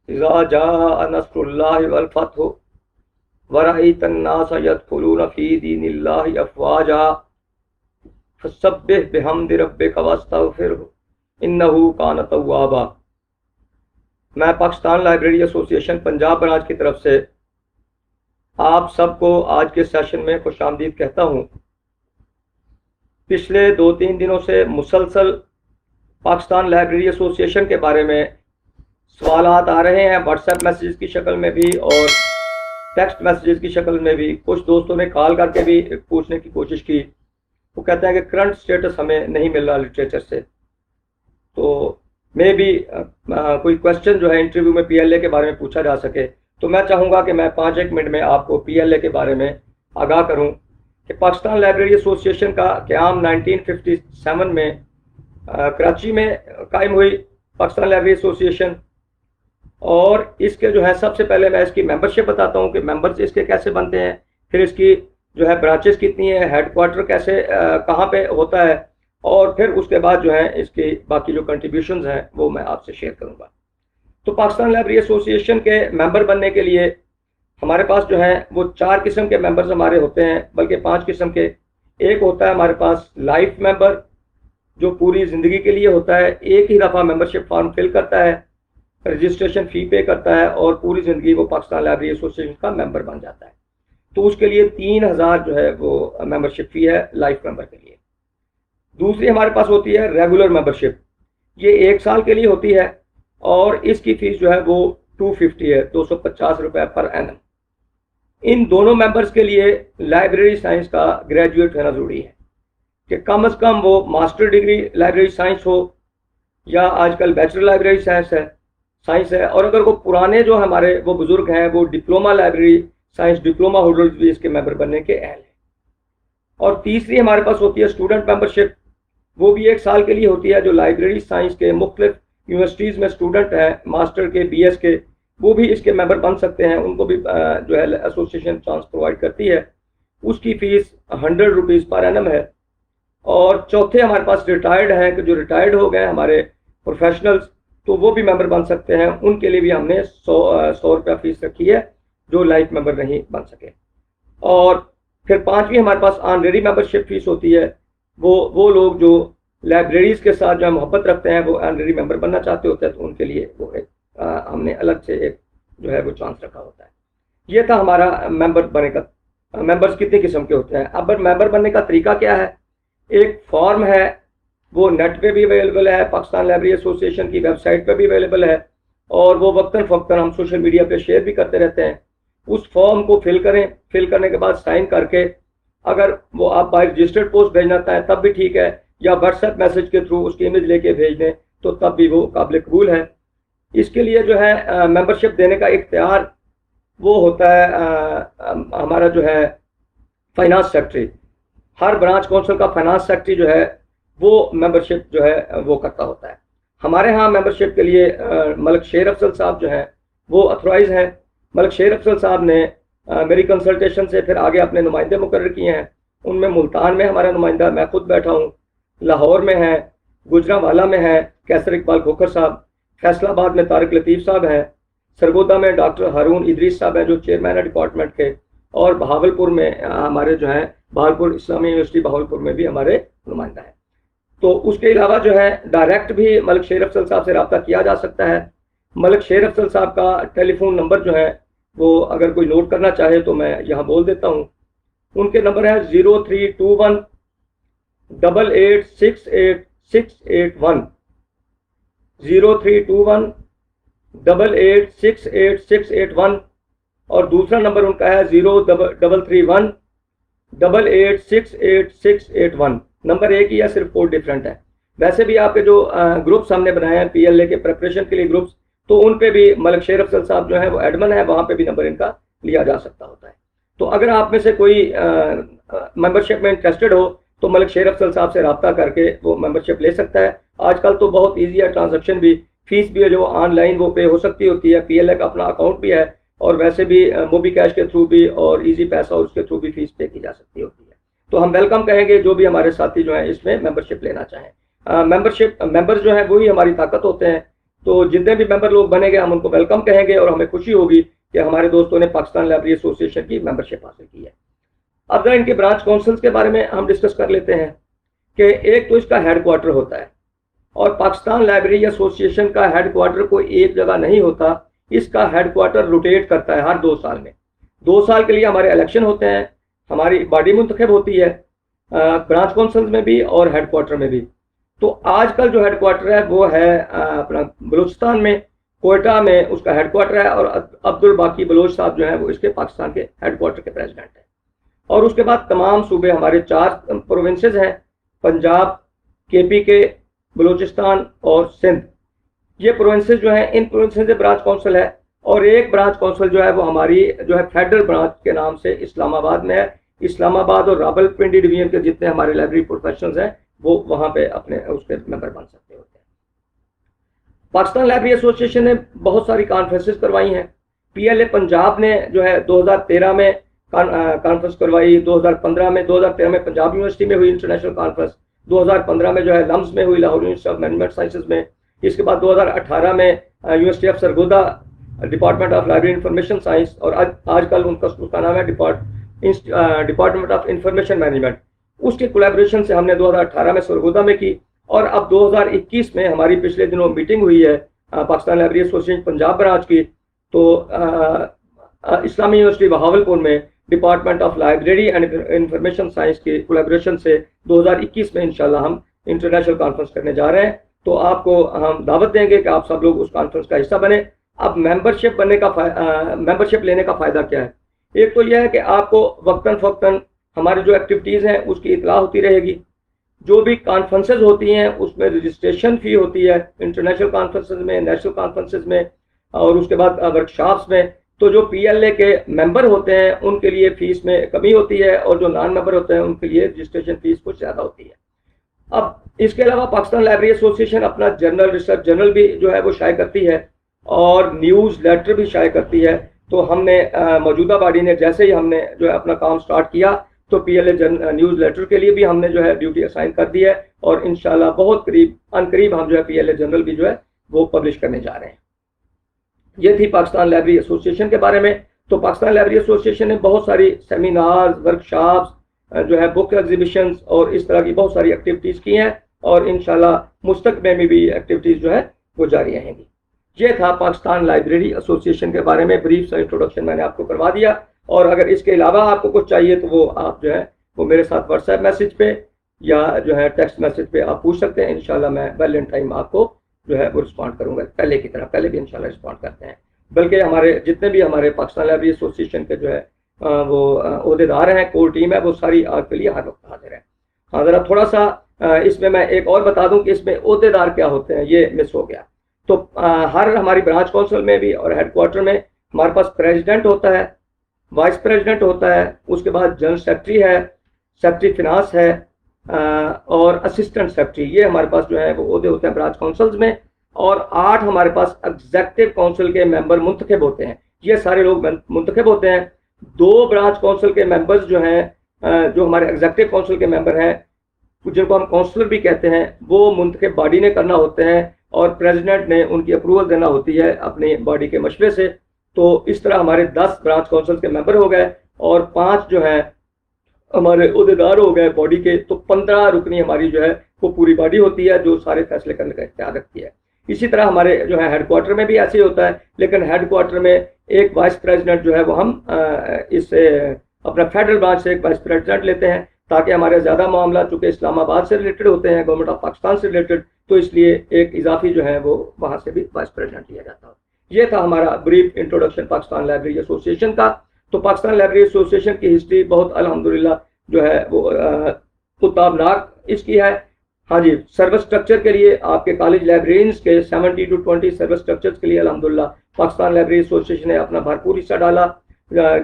اذا جاء نصر اللہ والفتح ورأيت الناس يدخلون في دين الله افواجا فسبح بحمد ربك واستغفره انه كان توابا۔ میں پاکستان لائبریری ایسوسی ایشن پنجاب برانچ کی طرف سے آپ سب کو آج کے سیشن میں خوش آمدید کہتا ہوں۔ پچھلے 2-3 دنوں سے مسلسل پاکستان لائبریری ایسوسی ایشن کے بارے میں سوالات آ رہے ہیں، واٹس ایپ میسیجز کی شکل میں بھی اور ٹیکسٹ میسیجز کی شکل میں بھی۔ کچھ دوستوں نے کال کر کے بھی پوچھنے کی کوشش کی، وہ کہتے ہیں کہ کرنٹ سٹیٹس ہمیں نہیں مل رہا لٹریچر سے، تو میں بھی کوئی کوشچن جو ہے انٹرویو میں پی ایل اے کے بارے میں پوچھا جا سکے، تو میں چاہوں گا کہ میں 5-1 منٹ میں آپ کو پی ایل اے کے بارے میں آگاہ کروں کہ پاکستان لائبریری ایسوسی ایشن کا قیام 1957 میں کراچی میں قائم ہوئی پاکستان لائبریری ایسوسی ایشن، اور اس کے جو ہے سب سے پہلے میں اس کی ممبرشپ بتاتا ہوں کہ ممبرز اس کے کیسے بنتے ہیں، پھر اس کی جو ہے برانچز کتنی ہیں، ہیڈ کوارٹر کیسے کہاں پہ ہوتا ہے، اور پھر اس کے بعد جو ہے اس کی باقی جو کنٹریبیوشنز ہیں وہ میں آپ سے شیئر کروں گا۔ تو پاکستان لائبریری ایسوسی ایشن کے ممبر بننے کے لیے ہمارے پاس جو ہے وہ 4 قسم کے ممبرز ہمارے ہوتے ہیں، بلکہ 5 قسم کے۔ ایک ہوتا ہے ہمارے پاس لائف ممبر جو پوری زندگی کے لیے ہوتا ہے، ایک ہی دفعہ ممبرشپ فارم فل کرتا ہے، رجسٹریشن فی پے کرتا ہے اور پوری زندگی وہ پاکستان لائبریری ایسوسی ایشن کا ممبر بن جاتا ہے۔ تو اس کے لیے 3000 جو ہے وہ ممبرشپ فی ہے لائف ممبر کے لیے۔ دوسری ہمارے پاس ہوتی ہے ریگولر ممبرشپ، یہ 1 سال کے لیے ہوتی ہے اور اس کی فیس جو ہے وہ 250 ہے، 250 روپے پر اینم۔ ان دونوں ممبرز کے لیے لائبریری سائنس کا گریجویٹ ہونا ضروری ہے کہ کم از کم وہ ماسٹر ڈگری لائبریری سائنس ہو یا آج کل بیچلر لائبریری سائنس ہے، اور اگر وہ پرانے جو ہمارے وہ بزرگ ہیں وہ diploma library science diploma holders بھی اس کے ممبر بننے کے اہل ہیں۔ اور تیسری ہمارے پاس ہوتی ہے اسٹوڈنٹ ممبرشپ، وہ بھی 1 سال کے لیے ہوتی ہے۔ جو لائبریری سائنس کے مختلف یونیورسٹیز میں اسٹوڈنٹ ہیں، ماسٹر کے، بی ایس کے، وہ بھی اس کے ممبر بن سکتے ہیں، ان کو بھی جو ہے ایسوسی ایشن چانس پرووائڈ کرتی ہے۔ اس کی فیس 100 روپیز پر اینم ہے۔ اور چوتھے ہمارے پاس ریٹائرڈ ہیں کہ جو ریٹائرڈ ہو گئے ہمارے پروفیشنلز، تو وہ بھی ممبر بن سکتے ہیں، ان کے لیے بھی ہم نے 100 روپیہ فیس رکھی ہے جو لائف ممبر نہیں بن سکے۔ اور پھر 5ویں ہمارے پاس آنریری ممبرشپ فیس ہوتی ہے، وہ لوگ جو لائبریریز کے ساتھ جو محبت رکھتے ہیں، وہ آنریری ممبر بننا چاہتے ہوتے ہیں، تو ان کے لیے وہ ہم نے الگ سے ایک جو ہے وہ چانس رکھا ہوتا ہے۔ یہ تھا ہمارا ممبر بننے کا۔ ممبرز کتنے قسم کے ہوتے ہیں؟ اب ممبر بننے کا طریقہ کیا ہے؟ ایک فارم ہے، وہ نیٹ پہ بھی اویلیبل ہے، پاکستان لائبریری ایسوسی ایشن کی ویب سائٹ پہ بھی اویلیبل ہے، اور وہ وقتاً فوقتاً ہم سوشل میڈیا پہ شیئر بھی کرتے رہتے ہیں۔ اس فارم کو فل کریں، فل کرنے کے بعد سائن کر کے اگر وہ آپ بائی رجسٹرڈ پوسٹ بھیجنا چاہیں تب بھی ٹھیک ہے، یا واٹس ایپ میسج کے تھرو اس کی امیج لے کے بھیج دیں تو تب بھی وہ قابل قبول ہے۔ اس کے لیے جو ہے ممبرشپ دینے کا اختیار وہ ہوتا ہے ہمارا جو ہے فائنانس سیکرٹری۔ ہر برانچ کونسل کا فائنانس سیکرٹری جو ہے وہ ممبرشپ جو ہے وہ کرتا ہوتا ہے۔ ہمارے ہاں ممبرشپ کے لیے ملک شیر افضل صاحب جو ہیں وہ اتھرائز ہیں۔ ملک شیر افضل صاحب نے میری کنسلٹیشن سے پھر آگے اپنے نمائندے مقرر کیے ہیں۔ ان میں ملتان میں ہمارا نمائندہ میں خود بیٹھا ہوں، لاہور میں ہے، گجرانوالہ میں ہے کیسر اقبال کھوکھر صاحب، فیصل آباد میں طارق لطیف صاحب ہیں، سرگودا میں ڈاکٹر ہارون ادریس صاحب ہیں جو چیئرمین ہے ڈپارٹمنٹ کے، اور بہاولپور میں ہمارے جو ہیں بہاولپور اسلامی یونیورسٹی بہاولپور میں بھی ہمارے نمائندہ ہیں۔ تو اس کے علاوہ جو ہے ڈائریکٹ بھی ملک شیر افضل صاحب سے رابطہ کیا جا سکتا ہے۔ ملک شیر افضل صاحب کا ٹیلی فون نمبر جو ہے وہ اگر کوئی نوٹ کرنا چاہے تو میں یہاں بول دیتا ہوں۔ ان کے نمبر ہے 0321 8868 0321 8868 اور دوسرا نمبر ان کا ہے 0331 8868 نمبر ایک ہی ہے، صرف کوڈ ڈفرینٹ ہے۔ ویسے بھی آپ کے جو گروپس ہم نے بنائے ہیں پی ایل اے کے پریپریشن کے لیے گروپس، تو ان پہ بھی ملک شیر افضل صاحب جو ہے وہ ایڈمن ہے، وہاں پہ بھی نمبر ان کا لیا جا سکتا ہوتا ہے۔ تو اگر آپ میں سے کوئی ممبرشپ میں انٹرسٹڈ ہو تو ملک شیر افضل صاحب سے رابطہ کر کے وہ ممبرشپ لے سکتا ہے۔ آج کل تو بہت ایزی ہے، ٹرانزیکشن بھی، فیس بھی ہے جو آن لائن وہ پے ہو سکتی ہوتی ہے، پی ایل اے کا اپنا اکاؤنٹ بھی ہے، اور ویسے بھی موبی کیش کے تھرو بھی اور ایزی پیسہ اس کے تھرو بھی فیس پے کی جا سکتی ہوتی ہے۔ تو ہم ویلکم کہیں گے جو بھی ہمارے ساتھی جو ہیں اس میں ممبرشپ لینا چاہیں۔ ممبر جو ہیں وہی ہماری طاقت ہوتے ہیں۔ تو جتنے بھی ممبر لوگ بنے گے ہم ان کو ویلکم کہیں گے، اور ہمیں خوشی ہوگی کہ ہمارے دوستوں نے پاکستان لائبریری ایسوسیشن کی ممبرشپ حاصل کی ہے۔ اب ذرا ان کے برانچ کونسلز کے بارے میں ہم ڈسکس کر لیتے ہیں کہ ایک تو اس کا ہیڈ کوارٹر ہوتا ہے، اور پاکستان لائبریری ایسوسیشن کا ہیڈ کوارٹر کوئی ایک جگہ نہیں ہوتا، اس کا ہیڈ کوارٹر روٹیٹ کرتا ہے ہر 2 سال میں۔ 2 سال کے لیے ہمارے الیکشن ہوتے ہیں، ہماری باڈی منتخب ہوتی ہے برانچ کونسلز میں بھی اور ہیڈ کوارٹر میں بھی۔ تو آج کل جو ہیڈ کوارٹر ہے وہ ہے اپنا بلوچستان میں، کوئٹہ میں اس کا ہیڈ کوارٹر ہے، اور عبد الباقی بلوچ صاحب جو ہیں وہ اس کے پاکستان کے ہیڈ کوارٹر کے پریزیڈنٹ ہیں۔ اور اس کے بعد تمام صوبے ہمارے 4 پروونسز ہیں، پنجاب، کے پی کے، بلوچستان اور سندھ، یہ پروونسز جو ہیں ان پروونسز سے برانچ کونسل ہے، اور ایک برانچ کونسل جو ہے وہ ہماری جو ہے فیڈرل برانچ کے نام سے اسلام آباد میں ہے۔ اسلام آباد اور راولپنڈی ڈویژن کے جتنے ہمارے لائبریری پروفیشنلز ہیں وہ وہاں پہ اپنے اس کے ممبر بن سکتے ہوتے ہیں۔ پاکستان لائبریری ایسوسیشن نے بہت ساری کانفرنسز کروائی ہیں۔ پی ایل اے پنجاب نے جو ہے 2013 میں کانفرنس کروائی، 2015 میں، 2013 میں پنجاب یونیورسٹی میں ہوئی انٹرنیشنل کانفرنس، 2015 میں جو ہے لمز میں ہوئی، Lahore university of management sciences میں، اس کے بعد 2018 میں university of Sargodha department of library information science, اور آج کل ان کا نام ہے ڈپارٹمنٹ آف انفارمیشن مینجمنٹ، اس کے کولیبریشن سے ہم نے 2018 میں سرگودا میں کی، اور اب 2021 میں ہماری پچھلے دنوں میٹنگ ہوئی ہے Pakistan library association Punjab branch کی، تو اسلامی یونیورسٹی بہاولپور میں department of library and information science کی کولیبریشن سے 2021 میں انشاءاللہ ہم انٹرنیشنل کانفرنس کرنے جا رہے ہیں۔ تو آپ کو ہم دعوت دیں گے کہ آپ سب لوگ اس کانفرنس کا حصہ بنیں۔ اب ممبرشپ لینے کا فائدہ کیا ہے؟ ایک تو یہ ہے کہ آپ کو وقتاً فوقتاً ہماری جو ایکٹیویٹیز ہیں اس کی اطلاع ہوتی رہے گی، جو بھی کانفرنسز ہوتی ہیں اس میں رجسٹریشن فی ہوتی ہے، انٹرنیشنل کانفرنسز میں، نیشنل کانفرنسز میں، اور اس کے بعد ورکشاپس میں۔ تو جو پی ایل اے کے ممبر ہوتے ہیں ان کے لیے فیس میں کمی ہوتی ہے، اور جو نان ممبر ہوتے ہیں ان کے لیے رجسٹریشن فیس کچھ زیادہ ہوتی ہے۔ اب اس کے علاوہ پاکستان لائبریری ایسوسیشن اپنا جرنل، ریسرچ جرنل بھی جو ہے وہ شائع کرتی ہے، اور نیوز لیٹر بھی شائع کرتی ہے۔ تو ہم نے موجودہ باڈی نے جیسے ہی ہم نے جو ہے اپنا کام سٹارٹ کیا تو P L A newsletter کے لیے بھی ہم نے جو ہے ڈیوٹی اسائن کر دی ہے، اور انشاءاللہ بہت قریب ہم جو ہے پی ایل اے جرنل بھی جو ہے وہ پبلش کرنے جا رہے ہیں۔ یہ تھی پاکستان لائبریری ایسوسیشن کے بارے میں۔ تو پاکستان لائبریری ایسوسیشن نے بہت ساری سیمینارز، ورکشاپس، جو ہے بک ایگزیبیشنز اور اس طرح کی بہت ساری ایکٹیویٹیز کی ہیں، اور انشاءاللہ مستقبل میں بھی ایکٹیویٹیز جو ہے وہ جاری رہیں گی۔ یہ تھا پاکستان لائبریری ایسوسیشن کے بارے میں بریف سا انٹروڈکشن میں نے آپ کو کروا دیا، اور اگر اس کے علاوہ آپ کو کچھ چاہیے تو وہ آپ جو ہے وہ میرے ساتھ واٹس ایپ میسج پہ یا جو ہے ٹیکسٹ میسج پہ آپ پوچھ سکتے ہیں۔ انشاءاللہ میں ویل ان ٹائم آپ کو جو ہے وہ رسپونڈ کروں گا، پہلے کی طرح، پہلے بھی انشاءاللہ رسپونڈ کرتے ہیں۔ بلکہ ہمارے جتنے بھی ہمارے پاکستان لائبریری ایسوسیشن کے جو ہے وہ عہدیدار ہیں، کور ٹیم ہے، وہ ساری آپ کے لیے ہر وقت حاضر ہے۔ ہاں ذرا تھوڑا سا اس میں ایک اور بتا دوں کہ اس میں عہدیدار کیا ہوتے ہیں، یہ مس ہو گیا۔ تو ہر ہماری برانچ کونسل میں بھی اور ہیڈ کوارٹر میں ہمارے پاس پریزیڈنٹ ہوتا ہے، وائس پریزیڈنٹ ہوتا ہے، اس کے بعد جنرل سیکرٹری ہے، سیکرٹری فنانس ہے، اور اسسٹنٹ سیکرٹری، یہ ہمارے پاس جو ہے وہ عہدے ہوتے ہیں برانچ کونسلز میں۔ اور 8 ہمارے پاس ایگزیکٹو کونسل کے ممبر منتخب ہوتے ہیں، یہ سارے لوگ منتخب ہوتے ہیں۔ 2 برانچ کونسل کے ممبرز جو ہیں، جو ہمارے ایگزیکٹو کونسل کے ممبر ہیں جن کو ہم کونسلر بھی کہتے ہیں، وہ منتخب باڈی نے کرنا ہوتے ہیں، اور پریزیڈنٹ نے ان کی اپروول دینا ہوتی ہے اپنی باڈی کے مشورے سے۔ تو اس طرح ہمارے 10 برانچ کونسل کے ممبر ہو گئے، اور 5 جو ہیں ہمارے عہدیدار ہو گئے باڈی کے، تو 15 رکنی ہماری جو ہے وہ پوری باڈی ہوتی ہے جو سارے فیصلے کرنے کا اختیار رکھتی ہے۔ اسی طرح ہمارے جو ہے ہیڈ کوارٹر میں بھی ایسے ہی ہوتا ہے، لیکن ہیڈ کوارٹر میں ایک وائس پریزیڈنٹ جو ہے وہ ہم اس سے اپنا فیڈرل برانچ سے ایک وائس پریزیڈنٹ لیتے ہیں، تاکہ ہمارے زیادہ معاملہ چونکہ اسلام آباد سے ریلیٹڈ ہوتے ہیں، گورنمنٹ آف پاکستان سے ریلیٹڈ، تو اس لیے ایک اضافی جو ہے وہ وہاں سے بھی وائس پریزیڈنٹ لیا جاتا ہے۔ یہ تھا ہمارا brief introduction Pakistan library association کا۔ تو پاکستان لائبریری ایسوسیشن کی ہسٹری بہت الحمدللہ جو ہے وہ خطابناک اس کی ہے۔ ہاں جی، سروس سٹرکچر کے لیے آپ کے کالج لائبریرینز کے 70 to 20 سروس سٹرکچر کے لیے الحمدللہ پاکستان لائبریری ایسوسیشن نے اپنا بھرپور حصہ ڈالا۔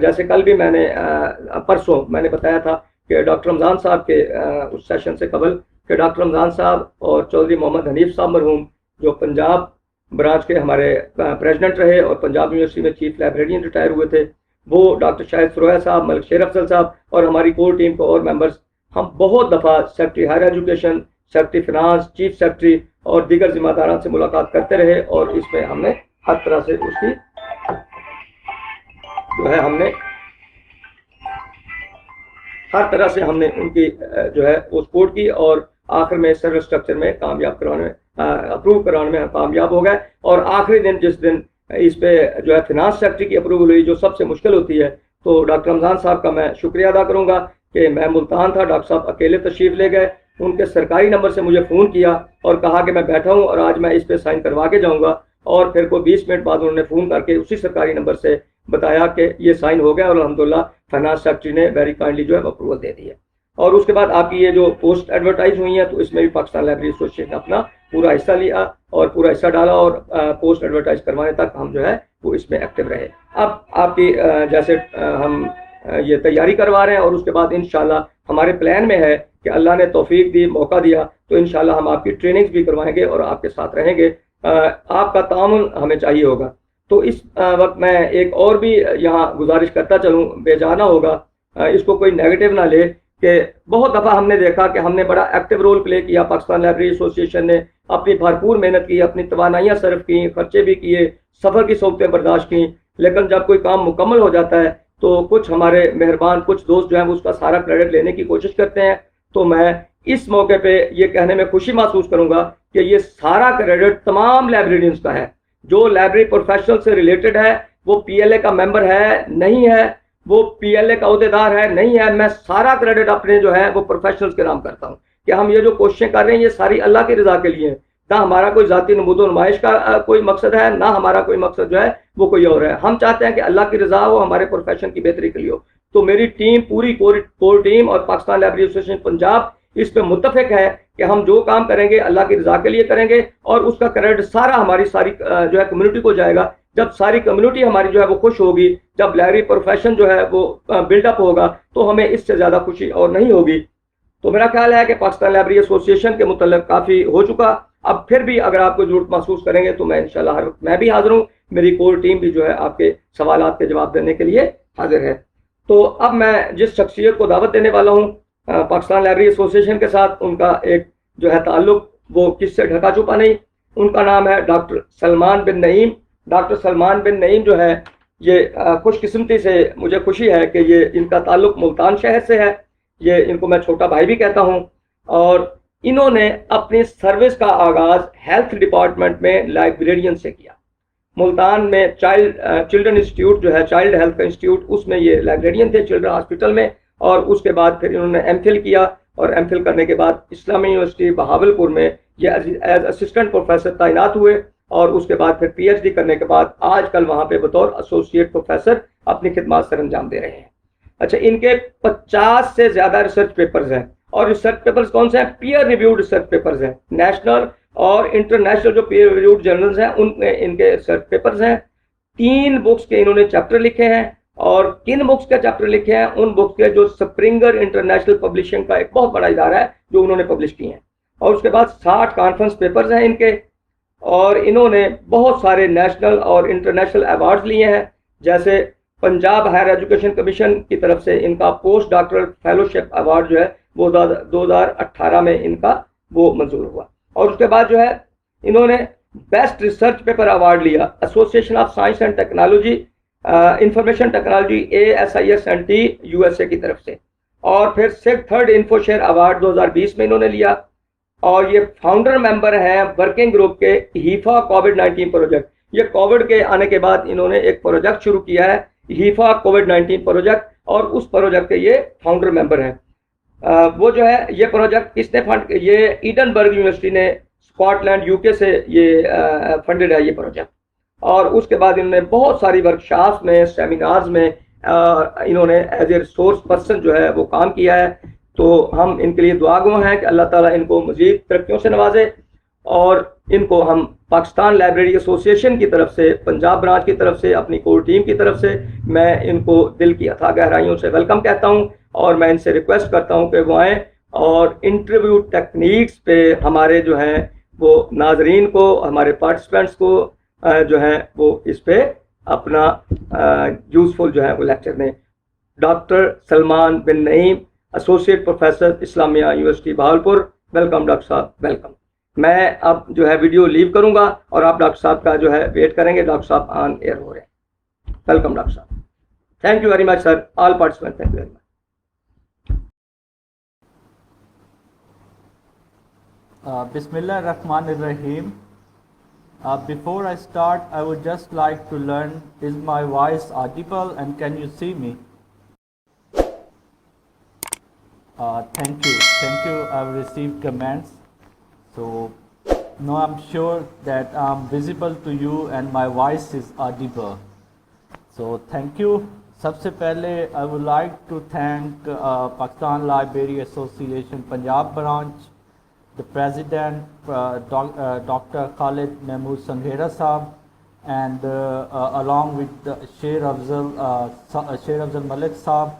جیسے کل بھی میں نے پرسوں میں نے بتایا تھا کہ ڈاکٹر رمضان صاحب کے اس سیشن سے قبل کہ ڈاکٹر رمضان صاحب اور چودھری محمد حنیف صاحب مرحوم، جو پنجاب برانچ کے ہمارے پریزیڈنٹ رہے اور پنجاب یونیورسٹی میں چیف لائبریرین ریٹائر ہوئے تھے، وہ ڈاکٹر شاہد فرویا صاحب، ملک شیر افضل صاحب اور ہماری کور ٹیم کو اور ممبرز، ہم بہت دفعہ secretary higher education, secretary finance, chief secretary اور دیگر ذمہ داران سے ملاقات کرتے رہے، اور اس میں ہم نے ہر طرح سے اس کی جو ہے ہر طرح سے ہم نے ان کی جو ہے وہ سپورٹ کی، اور آخر میں سروس اسٹرکچر میں کامیاب کرانے میں اپروو کرانے میں کامیاب ہو گئے۔ اور آخری دن جس دن اس پہ جو ہے فنانس سیکرٹری کی اپروول ہوئی، جو سب سے مشکل ہوتی ہے، تو ڈاکٹر رمضان صاحب کا میں شکریہ ادا کروں گا کہ میں ملتان تھا، ڈاکٹر صاحب اکیلے تشریف لے گئے، ان کے سرکاری نمبر سے مجھے فون کیا اور کہا کہ میں بیٹھا ہوں اور آج میں اس پہ سائن کروا کے جاؤں گا، اور پھر کوئی 20 منٹ بعد انہوں نے فون کر کے اسی سرکاری نمبر سے بتایا کہ یہ سائن ہو گیا، اور الحمدللہ فائنانس سیکرٹری نے ویری کائنڈلی جو ہے اپروول دے دی ہے۔ اور اس کے بعد آپ کی یہ جو پوسٹ ایڈورٹائز ہوئی ہیں، تو اس میں بھی پاکستان لائبریری ایسوسیشن نے اپنا پورا حصہ لیا اور پورا حصہ ڈالا، اور پوسٹ ایڈورٹائز کروانے تک ہم جو ہے وہ اس میں ایکٹیو رہے۔ اب آپ کی جیسے ہم یہ تیاری کروا رہے ہیں، اور اس کے بعد انشاءاللہ ہمارے پلان میں ہے کہ اللہ نے توفیق دی، موقع دیا، تو انشاءاللہ ہم آپ کی ٹریننگز بھی کروائیں گے اور آپ کے ساتھ رہیں گے۔ آپ کا تعاون ہمیں چاہیے ہوگا۔ تو اس وقت میں ایک اور بھی یہاں گزارش کرتا چلوں، بے جانا ہوگا، اس کو کوئی نیگیٹو نہ لے، کہ بہت دفعہ ہم نے دیکھا کہ ہم نے بڑا ایکٹیو رول پلے کیا، پاکستان لائبریری ایسوسیشن نے اپنی بھرپور محنت کی، اپنی توانائیاں صرف کی، خرچے بھی کیے، سفر کی صعوبتیں برداشت کی، لیکن جب کوئی کام مکمل ہو جاتا ہے تو کچھ ہمارے مہربان کچھ دوست جو ہیں اس کا سارا کریڈٹ لینے کی کوشش کرتے ہیں۔ تو میں اس موقع پہ یہ کہنے میں خوشی محسوس کروں گا کہ یہ سارا کریڈٹ تمام لائبریرینز کا ہے۔ جو لائبریری پروفیشنل سے ریلیٹڈ ہے، وہ پی ایل اے کا ممبر ہے نہیں ہے، وہ پی ایل اے کا عہدیدار ہے نہیں ہے، میں سارا کریڈٹ اپنے جو ہے وہ پروفیشنلز کے نام کرتا ہوں کہ ہم یہ جو کوششیں کر رہے ہیں یہ ساری اللہ کی رضا کے لیے ہیں، نہ ہمارا کوئی ذاتی نمود و نمائش کا کوئی مقصد ہے، نہ ہمارا کوئی مقصد جو ہے وہ کوئی اور ہے۔ ہم چاہتے ہیں کہ اللہ کی رضا ہو، ہمارے پروفیشن کی بہتری کے لیے ہو۔ تو میری ٹیم، پوری کور ٹیم اور پاکستان لائبریری ایسوسیشن پنجاب اس پہ متفق ہے کہ ہم جو کام کریں گے اللہ کی رضا کے لیے کریں گے، اور اس کا کریڈٹ سارا ہماری ساری جو ہے کمیونٹی کو جائے گا۔ جب ساری کمیونٹی ہماری جو ہے وہ خوش ہوگی، جب لائبریری پروفیشن جو ہے وہ بلڈ اپ ہوگا، تو ہمیں اس سے زیادہ خوشی اور نہیں ہوگی۔ تو میرا خیال ہے کہ پاکستان لائبریری ایسوسیشن کے متعلق کافی ہو چکا۔ اب پھر بھی اگر آپ کو ضرورت محسوس کریں گے تو میں انشاءاللہ ہر وقت میں بھی حاضر ہوں، میری کور ٹیم بھی جو ہے آپ کے سوالات کے جواب دینے کے لیے حاضر ہے۔ تو اب میں جس شخصیت کو دعوت دینے والا ہوں پاکستان لائبریری ایسوسیشن کے ساتھ، ان کا ایک جو ہے تعلق وہ کس سے ڈھکا چھپا نہیں۔ ان کا نام ہے ڈاکٹر سلمان بن نعیم۔ ڈاکٹر سلمان بن نعیم جو ہے یہ خوش قسمتی سے مجھے خوشی ہے کہ یہ ان کا تعلق ملتان شہر سے ہے، یہ ان کو میں چھوٹا بھائی بھی کہتا ہوں، اور انہوں نے اپنی سروس کا آغاز ہیلتھ ڈپارٹمنٹ میں لائبریرین سے کیا۔ ملتان میں چلڈرن انسٹیٹیوٹ جو ہے، چائلڈ ہیلتھ کا انسٹیٹیوٹ، اس میں یہ لائبریرین تھے چلڈرن ہاسپٹل میں، اور اس کے بعد پھر انہوں نے ایم فل کیا، اور ایم فل کرنے کے بعد اسلامی یونیورسٹی بہاولپور میں یہ ایز اسسٹنٹ پروفیسر تعینات ہوئے، اور اس کے بعد پھر پی ایچ ڈی کرنے کے بعد آج کل وہاں پہ بطور ایسوسیٹ پروفیسر اپنی خدمات سر انجام دے رہے ہیں۔ اچھا، ان کے 50 سے زیادہ ریسرچ پیپرز ہیں، اور ریسرچ پیپرز کون سے ہیں؟ پیئر ریویوڈ ریسرچ پیپرز ہیں، نیشنل اور انٹرنیشنل جو پیئر ریویوڈ جرنلز ہیں ان میں ان کے ریسرچ پیپرز ہیں۔ 3 بکس کے انہوں نے چیپٹر لکھے ہیں، اور کن بکس کے چیپٹر لکھے ہیں؟ ان بکس کے جو سپرنگر انٹرنیشنل پبلشنگ کا ایک بہت بڑا ادارہ ہے جو انہوں نے پبلش کی ہیں، اور اس کے بعد 60 کانفرنس پیپرز ہیں ان کے، اور انہوں نے بہت سارے نیشنل اور انٹرنیشنل ایوارڈز لیے ہیں، جیسے پنجاب ہائر ایجوکیشن کمیشن کی طرف سے ان کا پوسٹ ڈاکٹرل فیلوشپ ایوارڈ جو ہے وہ 2018 میں ان کا وہ منظور ہوا۔ اور اس کے بعد جو ہے انہوں نے بیسٹ ریسرچ پیپر ایوارڈ لیا association of science and technology information technology ASIS&T USA کی طرف سے، اور پھر تھرڈ انفو شیئر ایوارڈ 2020 میں انہوں نے لیا، اور یہ فاؤنڈر ممبر ہیں ورکنگ گروپ کے ہیفا کووڈ-19 پروجیکٹ۔ یہ کووڈ کے آنے کے بعد انہوں نے ایک پروجیکٹ شروع کیا ہے، ہیفا کووڈ-19 پروجیکٹ، اور اس پروجیکٹ کے یہ فاؤنڈر ممبر ہیں۔ وہ جو ہے یہ پروجیکٹ کس نے فنڈ، یہ ایڈنبرگ یونیورسٹی نے اسکاٹ لینڈ UK سے یہ فنڈڈ ہے یہ پروجیکٹ، اور اس کے بعد انہوں نے بہت ساری ورکشاپس میں، سیمینارز میں انہوں نے ایز اے ریسورس پرسن جو ہے وہ کام کیا ہے۔ تو ہم ان کے لیے دعا گو ہیں کہ اللہ تعالیٰ ان کو مزید ترقیوں سے نوازے، اور ان کو ہم پاکستان لائبریری ایسوسیشن کی طرف سے، پنجاب برانچ کی طرف سے، اپنی کور ٹیم کی طرف سے میں ان کو دل کی اتھا گہرائیوں سے ویلکم کہتا ہوں، اور میں ان سے ریکویسٹ کرتا ہوں کہ وہ آئیں اور انٹرویو ٹیکنیکس پہ ہمارے جو ہیں وہ ناظرین کو، ہمارے پارٹیسپینٹس کو جو ہے وہ اس پہ اپنا یوزفل جو ہے وہ لیکچر دیں۔ ڈاکٹر سلمان بن نعیم، ایسوسیٹ پروفیسر اسلامیہ یونیورسٹی بہاولپور، ویلکم ڈاکٹر صاحب، ویلکم۔ میں اب جو ہے ویڈیو لیو کروں گا اور آپ ڈاکٹر صاحب کا جو ہے ویٹ کریں گے. ڈاکٹر صاحب آن ایئر ہو رہے ہیں. ویلکم ڈاکٹر صاحب. Thank you very much sir. All participant thank you very much. Bismillah Rahman Rahim. Before I start, I would just like to learn, is my voice audible and can you see me? Thank you. I've received comments. So now I'm sure that I'm visible to you and my voice is audible. So thank you. سب سے پہلے I would like to thank Pakistan Library Association Punjab branch, the president Dr. Khalid Mahmood Sanghera Saab, and along with Sher Afzal Malik Saab,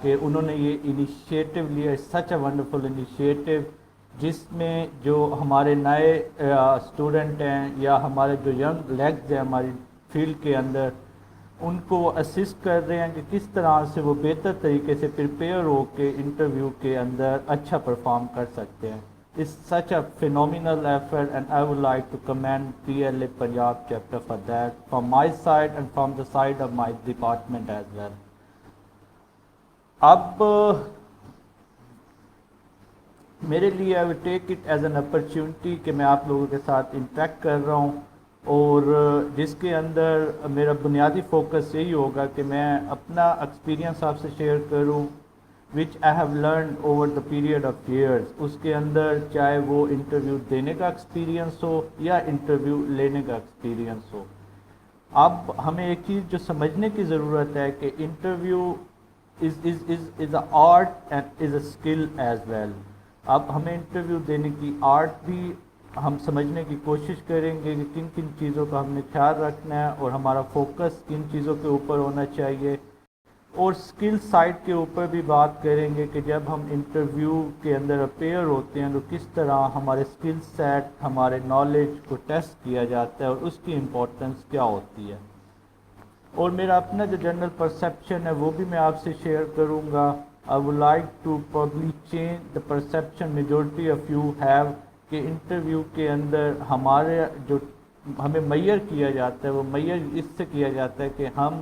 کہ انہوں نے یہ initiative لیا. سچ a wonderful initiative جس میں جو ہمارے نئے اسٹوڈنٹ ہیں یا ہمارے جو ینگ لیگز ہیں ہماری فیلڈ کے اندر, ان کو اسسٹ کر رہے ہیں کہ کس طرح سے وہ بہتر طریقے سے پریپیئر ہو کے انٹرویو کے اندر اچھا پرفارم کر سکتے ہیں. It's such a phenomenal effort and I would like to commend PLA Punjab chapter for that from my side and from the side of my department as well. اب میرے لیے I will take it as an opportunity کہ میں آپ لوگوں کے ساتھ interact کر رہا ہوں, اور جس کے اندر میرا بنیادی فوکس یہی ہوگا کہ میں اپنا ایکسپیرینس آپ سے شیئر کروں which I have learned over the period of years. اس کے اندر چاہے وہ انٹرویو دینے کا ایکسپیرینس ہو یا انٹرویو لینے کا ایکسپیرینس ہو. اب ہمیں ایک چیز جو سمجھنے کی ضرورت ہے کہ interview is an art and is a skill as well. اب ہمیں انٹرویو دینے کی آرٹ بھی ہم سمجھنے کی کوشش کریں گے کہ کن کن چیزوں کا ہم نے خیال رکھنا ہے اور ہمارا فوکس کن چیزوں کے اوپر ہونا چاہیے, اور سکل سائڈ کے اوپر بھی بات کریں گے کہ جب ہم انٹرویو کے اندر اپیئر ہوتے ہیں تو کس طرح ہمارے سکل سیٹ ہمارے نالج کو ٹیسٹ کیا جاتا ہے اور اس کی امپورٹنس کیا ہوتی ہے. اور میرا اپنا جو جنرل پرسیپشن ہے وہ بھی میں آپ سے شیئر کروں گا. I would like to probably change the perception majority of you have کہ انٹرویو کے اندر ہمارے جو ہمیں میئر کیا جاتا ہے وہ میئر اس سے کیا جاتا ہے کہ ہم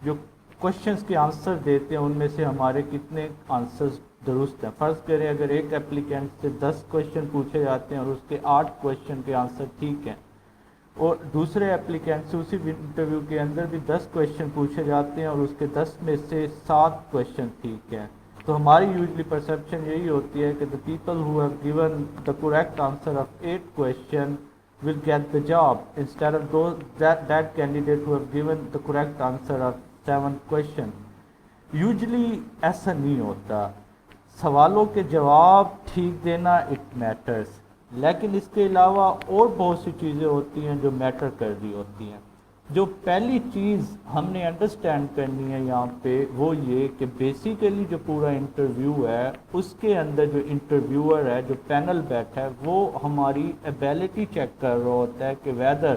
جو کوشچنس کے آنسر دیتے ہیں ان میں سے ہمارے کتنے آنسرز درست ہیں. فرض کریں اگر ایک اپلیکینٹ سے 10 کوشچن پوچھے جاتے ہیں اور اس کے 8 کوشچن کے آنسر ٹھیک ہیں, اور دوسرے اپلیکینٹ سے اسی انٹرویو کے اندر بھی 10 کوشچن پوچھے جاتے ہیں اور اس کے 10 میں سے 7 کوشچن ٹھیک ہیں, تو ہماری یوزلی پرسیپشن یہی ہوتی ہے کہ the people who have given the correct answer of 8 question will get the job instead of that candidate who have given the correct answer of 7 question. Usually ایسا نہیں ہوتا. سوالوں کے جواب ٹھیک دینا اٹ میٹرس, لیکن اس کے علاوہ اور بہت سی چیزیں ہوتی ہیں جو میٹر کر رہی ہوتی ہیں. جو پہلی چیز ہم نے انڈرسٹینڈ کرنی ہے یہاں پہ وہ یہ کہ بیسیکلی جو پورا انٹرویو ہے اس کے اندر جو انٹرویور ہے, جو پینل بیٹھا ہے, وہ ہماری ایبیلٹی چیک کر رہا ہوتا ہے کہ whether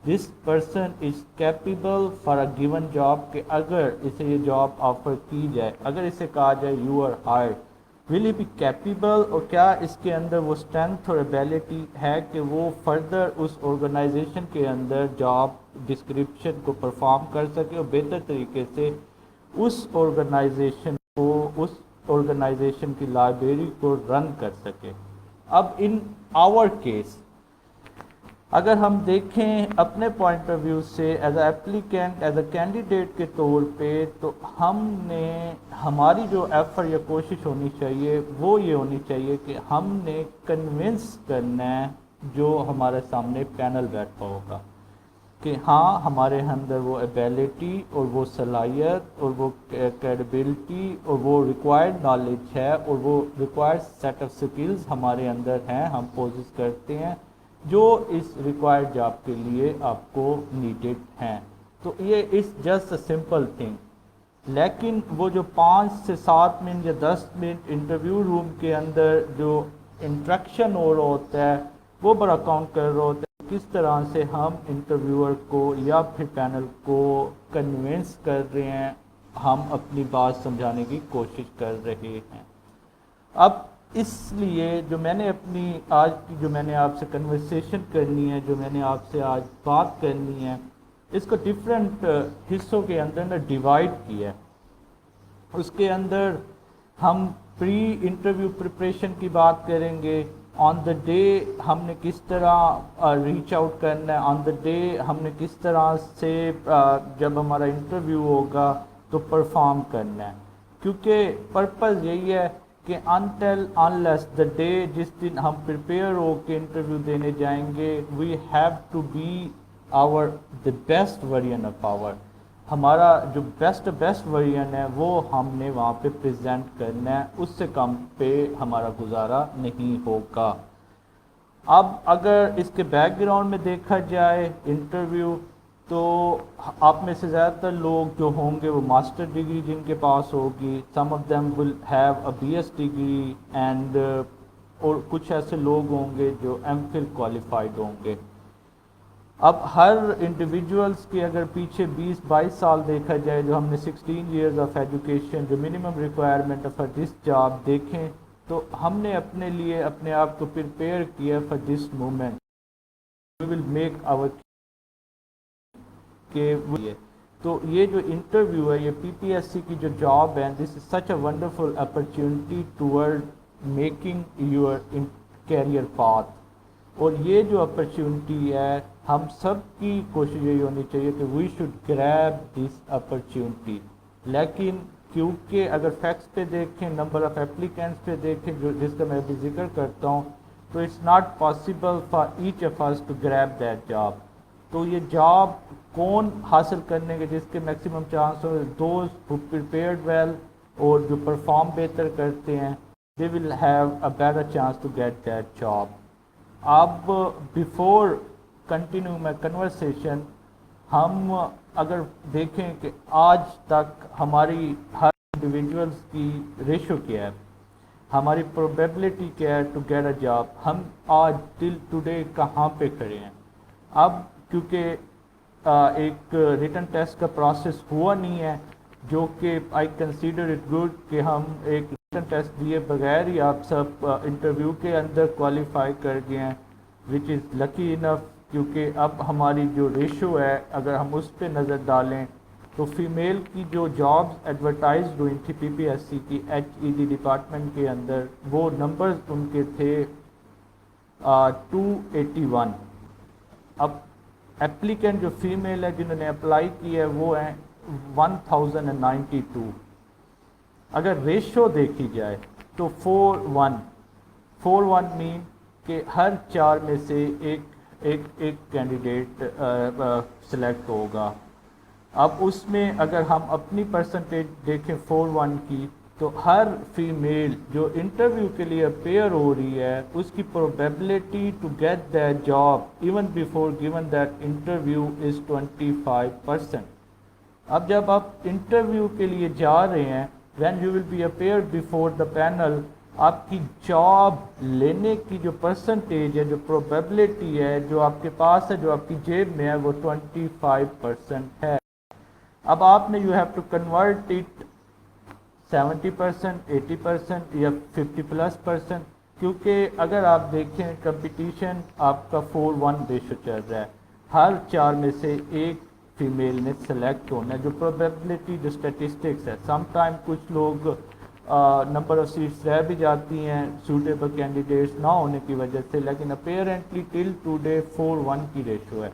this person is capable for a given job, کہ اگر اسے یہ جاب آفر کی جائے, اگر اسے کہا جائے you are hired, will he be capable, اور کیا اس کے اندر وہ اسٹرینتھ اور ایبیلٹی ہے کہ وہ فردر اس آرگنائزیشن کے اندر جاب ڈسکرپشن کو پرفارم کر سکے اور بہتر طریقے سے اس آرگنائزیشن کو, اس آرگنائزیشن کی لائبریری کو رن کر سکے. اب ان آور کیس اگر ہم دیکھیں اپنے پوائنٹ آف ویو سے as a applicant, as a candidate کے طور پہ, تو ہم نے ہماری جو ایفر یا کوشش ہونی چاہیے وہ یہ ہونی چاہیے کہ ہم نے کنونس کرنا ہے جو ہمارے سامنے پینل بیٹھا ہوگا کہ ہاں ہمارے اندر وہ ایبیلٹی اور وہ صلاحیت اور وہ کریڈیبلٹی اور وہ ریکوائرڈ نالج ہے اور وہ ریکوائرڈ سیٹ آف سکلز ہمارے اندر ہیں, ہم پوزیس کرتے ہیں جو اس ریکوائرڈ جاب کے لیے آپ کو نیڈڈ ہیں. تو یہ is just a simple thing. لیکن وہ جو 5 سے 7 منٹ یا 10 منٹ انٹرویو روم کے اندر جو انٹریکشن ہو رہا ہوتا ہے وہ بڑا کاؤنٹ کر رہا ہوتا ہے کس طرح سے ہم انٹرویور کو یا پھر پینل کو کنونس کر رہے ہیں, ہم اپنی بات سمجھانے کی کوشش کر رہے ہیں. اب اس لیے جو میں نے اپنی آج کی جو میں نے آپ سے کنورسیشن کرنی ہے، جو میں نے آپ سے آج بات کرنی ہے، اس کو ڈفرینٹ حصوں کے اندر نا ڈیوائڈ کیا ہے. اس کے اندر ہم پری انٹرویو پریپریشن کی بات کریں گے. آن دا ڈے ہم نے کس طرح ریچ آؤٹ کرنا ہے، آن دا ڈے ہم نے کس طرح سے جب ہمارا انٹرویو ہوگا تو پرفارم کرنا ہے. کیونکہ پرپز یہی ہے کہ انٹل انلیس دا ڈے جس دن ہم پریپیئر ہو کے انٹرویو دینے جائیں گے، we have to be our the best version of our. ہمارا جو بیسٹ ورژن ہے وہ ہم نے وہاں پہ پریزنٹ کرنا ہے، اس سے کم پہ ہمارا گزارا نہیں ہوگا. اب اگر اس کے بیک گراؤنڈ میں دیکھا جائے انٹرویو، تو آپ میں سے زیادہ تر لوگ جو ہوں گے وہ ماسٹر ڈگری جن کے پاس ہوگی. Some of them will have a B S degree and اور کچھ ایسے لوگ ہوں گے جو ایم فل کوالیفائڈ ہوں گے. اب ہر انڈیویجولس کے اگر پیچھے 20-22 سال دیکھا جائے، جو ہم نے 16 ایئرز آف ایجوکیشن جو minimum requirement for this job دیکھیں، تو ہم نے اپنے لیے اپنے آپ کو پریپیئر کیا for this moment. We will make our کہ تو یہ جو انٹرویو ہے، یہ پی پی ایس سی کی جو جاب ہے، this is such a wonderful opportunity toward making your career path. اور یہ جو اپرچونٹی ہے، ہم سب کی کوشش یہی ہونی چاہیے کہ وی شوڈ گریب دس اپرچونٹی. لیکن کیونکہ اگر فیکٹس پہ دیکھیں، نمبر آف اپلیکینٹس پہ دیکھیں، جس کا میں ابھی ذکر کرتا ہوں، تو it's not possible for each of us to grab that job. تو یہ جاب کون حاصل کرنے کے جس کے میکسیمم چانس ہو؟ دوز ہو پریپیئرڈ ویل، اور جو پرفارم بہتر کرتے ہیں، they will have a better chance to get that job. اب بیفور کنٹینیو مائی کنورسیشن، ہم اگر دیکھیں کہ آج تک ہماری ہر انڈیویجولس کی ریشو کیا ہے، ہماری پروبیبلٹی کیا ہے ٹو گیٹ اے جاب، ہم آج ٹل ٹوڈے کہاں پہ کھڑے ہیں. اب کیونکہ ایک ریٹن ٹیسٹ کا پروسیس ہوا نہیں ہے، جو کہ آئی کنسیڈر اٹ گڈ کہ ہم ایک ریٹن ٹیسٹ دیے بغیر ہی آپ سب انٹرویو کے اندر کوالیفائی کر گئے ہیں، وچ از لکی انف. کیونکہ اب ہماری جو ریشو ہے، اگر ہم اس پہ نظر ڈالیں تو فیمیل کی جو جابز ایڈورٹائزڈ ہوئی تھی پی پی ایس سی کی ایچ ای ڈی ڈپارٹمنٹ کے اندر، وہ نمبرز ان کے تھے 281. اب ایپلیکینٹ جو فیمیل ہے جنہوں نے اپلائی کی ہے وہ ہیں 1092. اگر ریشو دیکھی جائے تو 4:1 مین کہ ہر 4 میں سے ایک کینڈیڈیٹ سلیکٹ ہوگا. اب اس میں اگر ہم اپنی پرسنٹیج دیکھیں 4:1 کی، تو ہر فیمیل جو انٹرویو کے لیے اپیئر ہو رہی ہے، اس کی probability to get that job even before given that interview is 25%. اب جب آپ انٹرویو کے لیے جا رہے ہیں، when you will be appear before the panel, آپ کی جاب لینے کی جو پرسنٹیج ہے، جو پروبیبلٹی ہے، جو آپ کے پاس ہے، جو آپ کی جیب میں ہے، وہ 25% ہے. اب آپ نے you have to convert it 70%، 80% یا 50+%. کیونکہ اگر آپ دیکھیں کمپٹیشن آپ کا 4:1 ریشو چل رہا ہے، ہر 4 میں سے ایک فیمیل نے سلیکٹ ہونا ہے. جو پروبیبلٹی جو اسٹیٹسٹکس ہے، سم ٹائم کچھ لوگ نمبر آف سیٹس رہ بھی جاتی ہیں سوٹیبل کینڈیڈیٹس نہ ہونے کی وجہ سے، لیکن اپیرنٹلی ٹل ٹوڈے 4:1 کی ریشو ہے.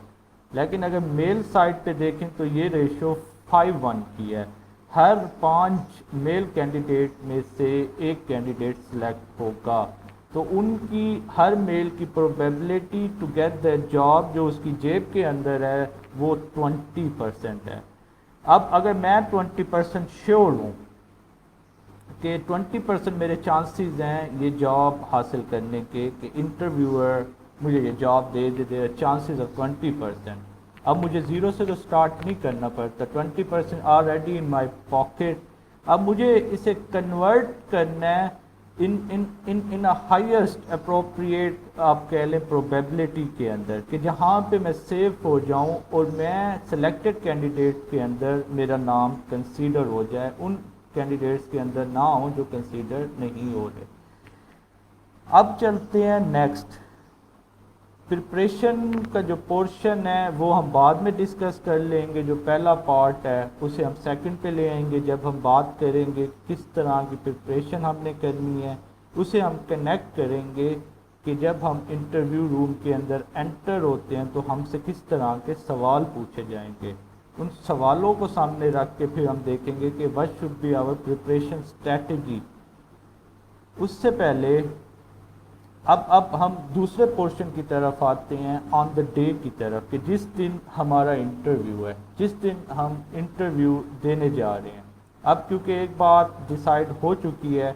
لیکن اگر میل سائڈ پہ دیکھیں تو یہ ریشو 5:1 کی ہے. ہر 5 میل کینڈیڈیٹ میں سے ایک کینڈیڈیٹ سلیکٹ ہوگا. تو ان کی ہر میل کی probability to get the job جو اس کی جیب کے اندر ہے وہ 20% ہے. اب اگر میں 20% شیور ہوں کہ 20% میرے چانسز ہیں یہ جاب حاصل کرنے کے، کہ انٹرویور مجھے یہ job they they, chances of 20%. اب مجھے 0 سے تو سٹارٹ نہیں کرنا پڑتا، 20% آلریڈی ان مائی پاکٹ. اب مجھے اسے کنورٹ کرنا ہے ان ہائیسٹ اپروپریٹ آپ کہہ لیں پروبیبلٹی کے اندر، کہ جہاں پہ میں سیف ہو جاؤں اور میں سلیکٹڈ کینڈیڈیٹ کے اندر میرا نام کنسیڈر ہو جائے، ان کینڈیڈیٹس کے اندر نہ ہوں جو کنسیڈر نہیں ہو رہے. اب چلتے ہیں نیکسٹ. پریپریشن کا جو پورشن ہے وہ ہم بعد میں ڈسکس کر لیں گے. جو پہلا پارٹ ہے اسے ہم سیکنڈ پہ لے آئیں گے جب ہم بات کریں گے کس طرح کی پریپریشن ہم نے کرنی ہے. اسے ہم کنیکٹ کریں گے کہ جب ہم انٹرویو روم کے اندر انٹر ہوتے ہیں تو ہم سے کس طرح کے سوال پوچھے جائیں گے. ان سوالوں کو سامنے رکھ کے پھر ہم دیکھیں گے کہ what should be our preparation strategy. اس سے پہلے اب ہم دوسرے پورشن کی طرف آتے ہیں آن دا ڈے کی طرف کہ جس دن ہمارا انٹرویو ہے, جس دن ہم انٹرویو دینے جا رہے ہیں. اب کیونکہ ایک بات ڈیسائیڈ ہو چکی ہے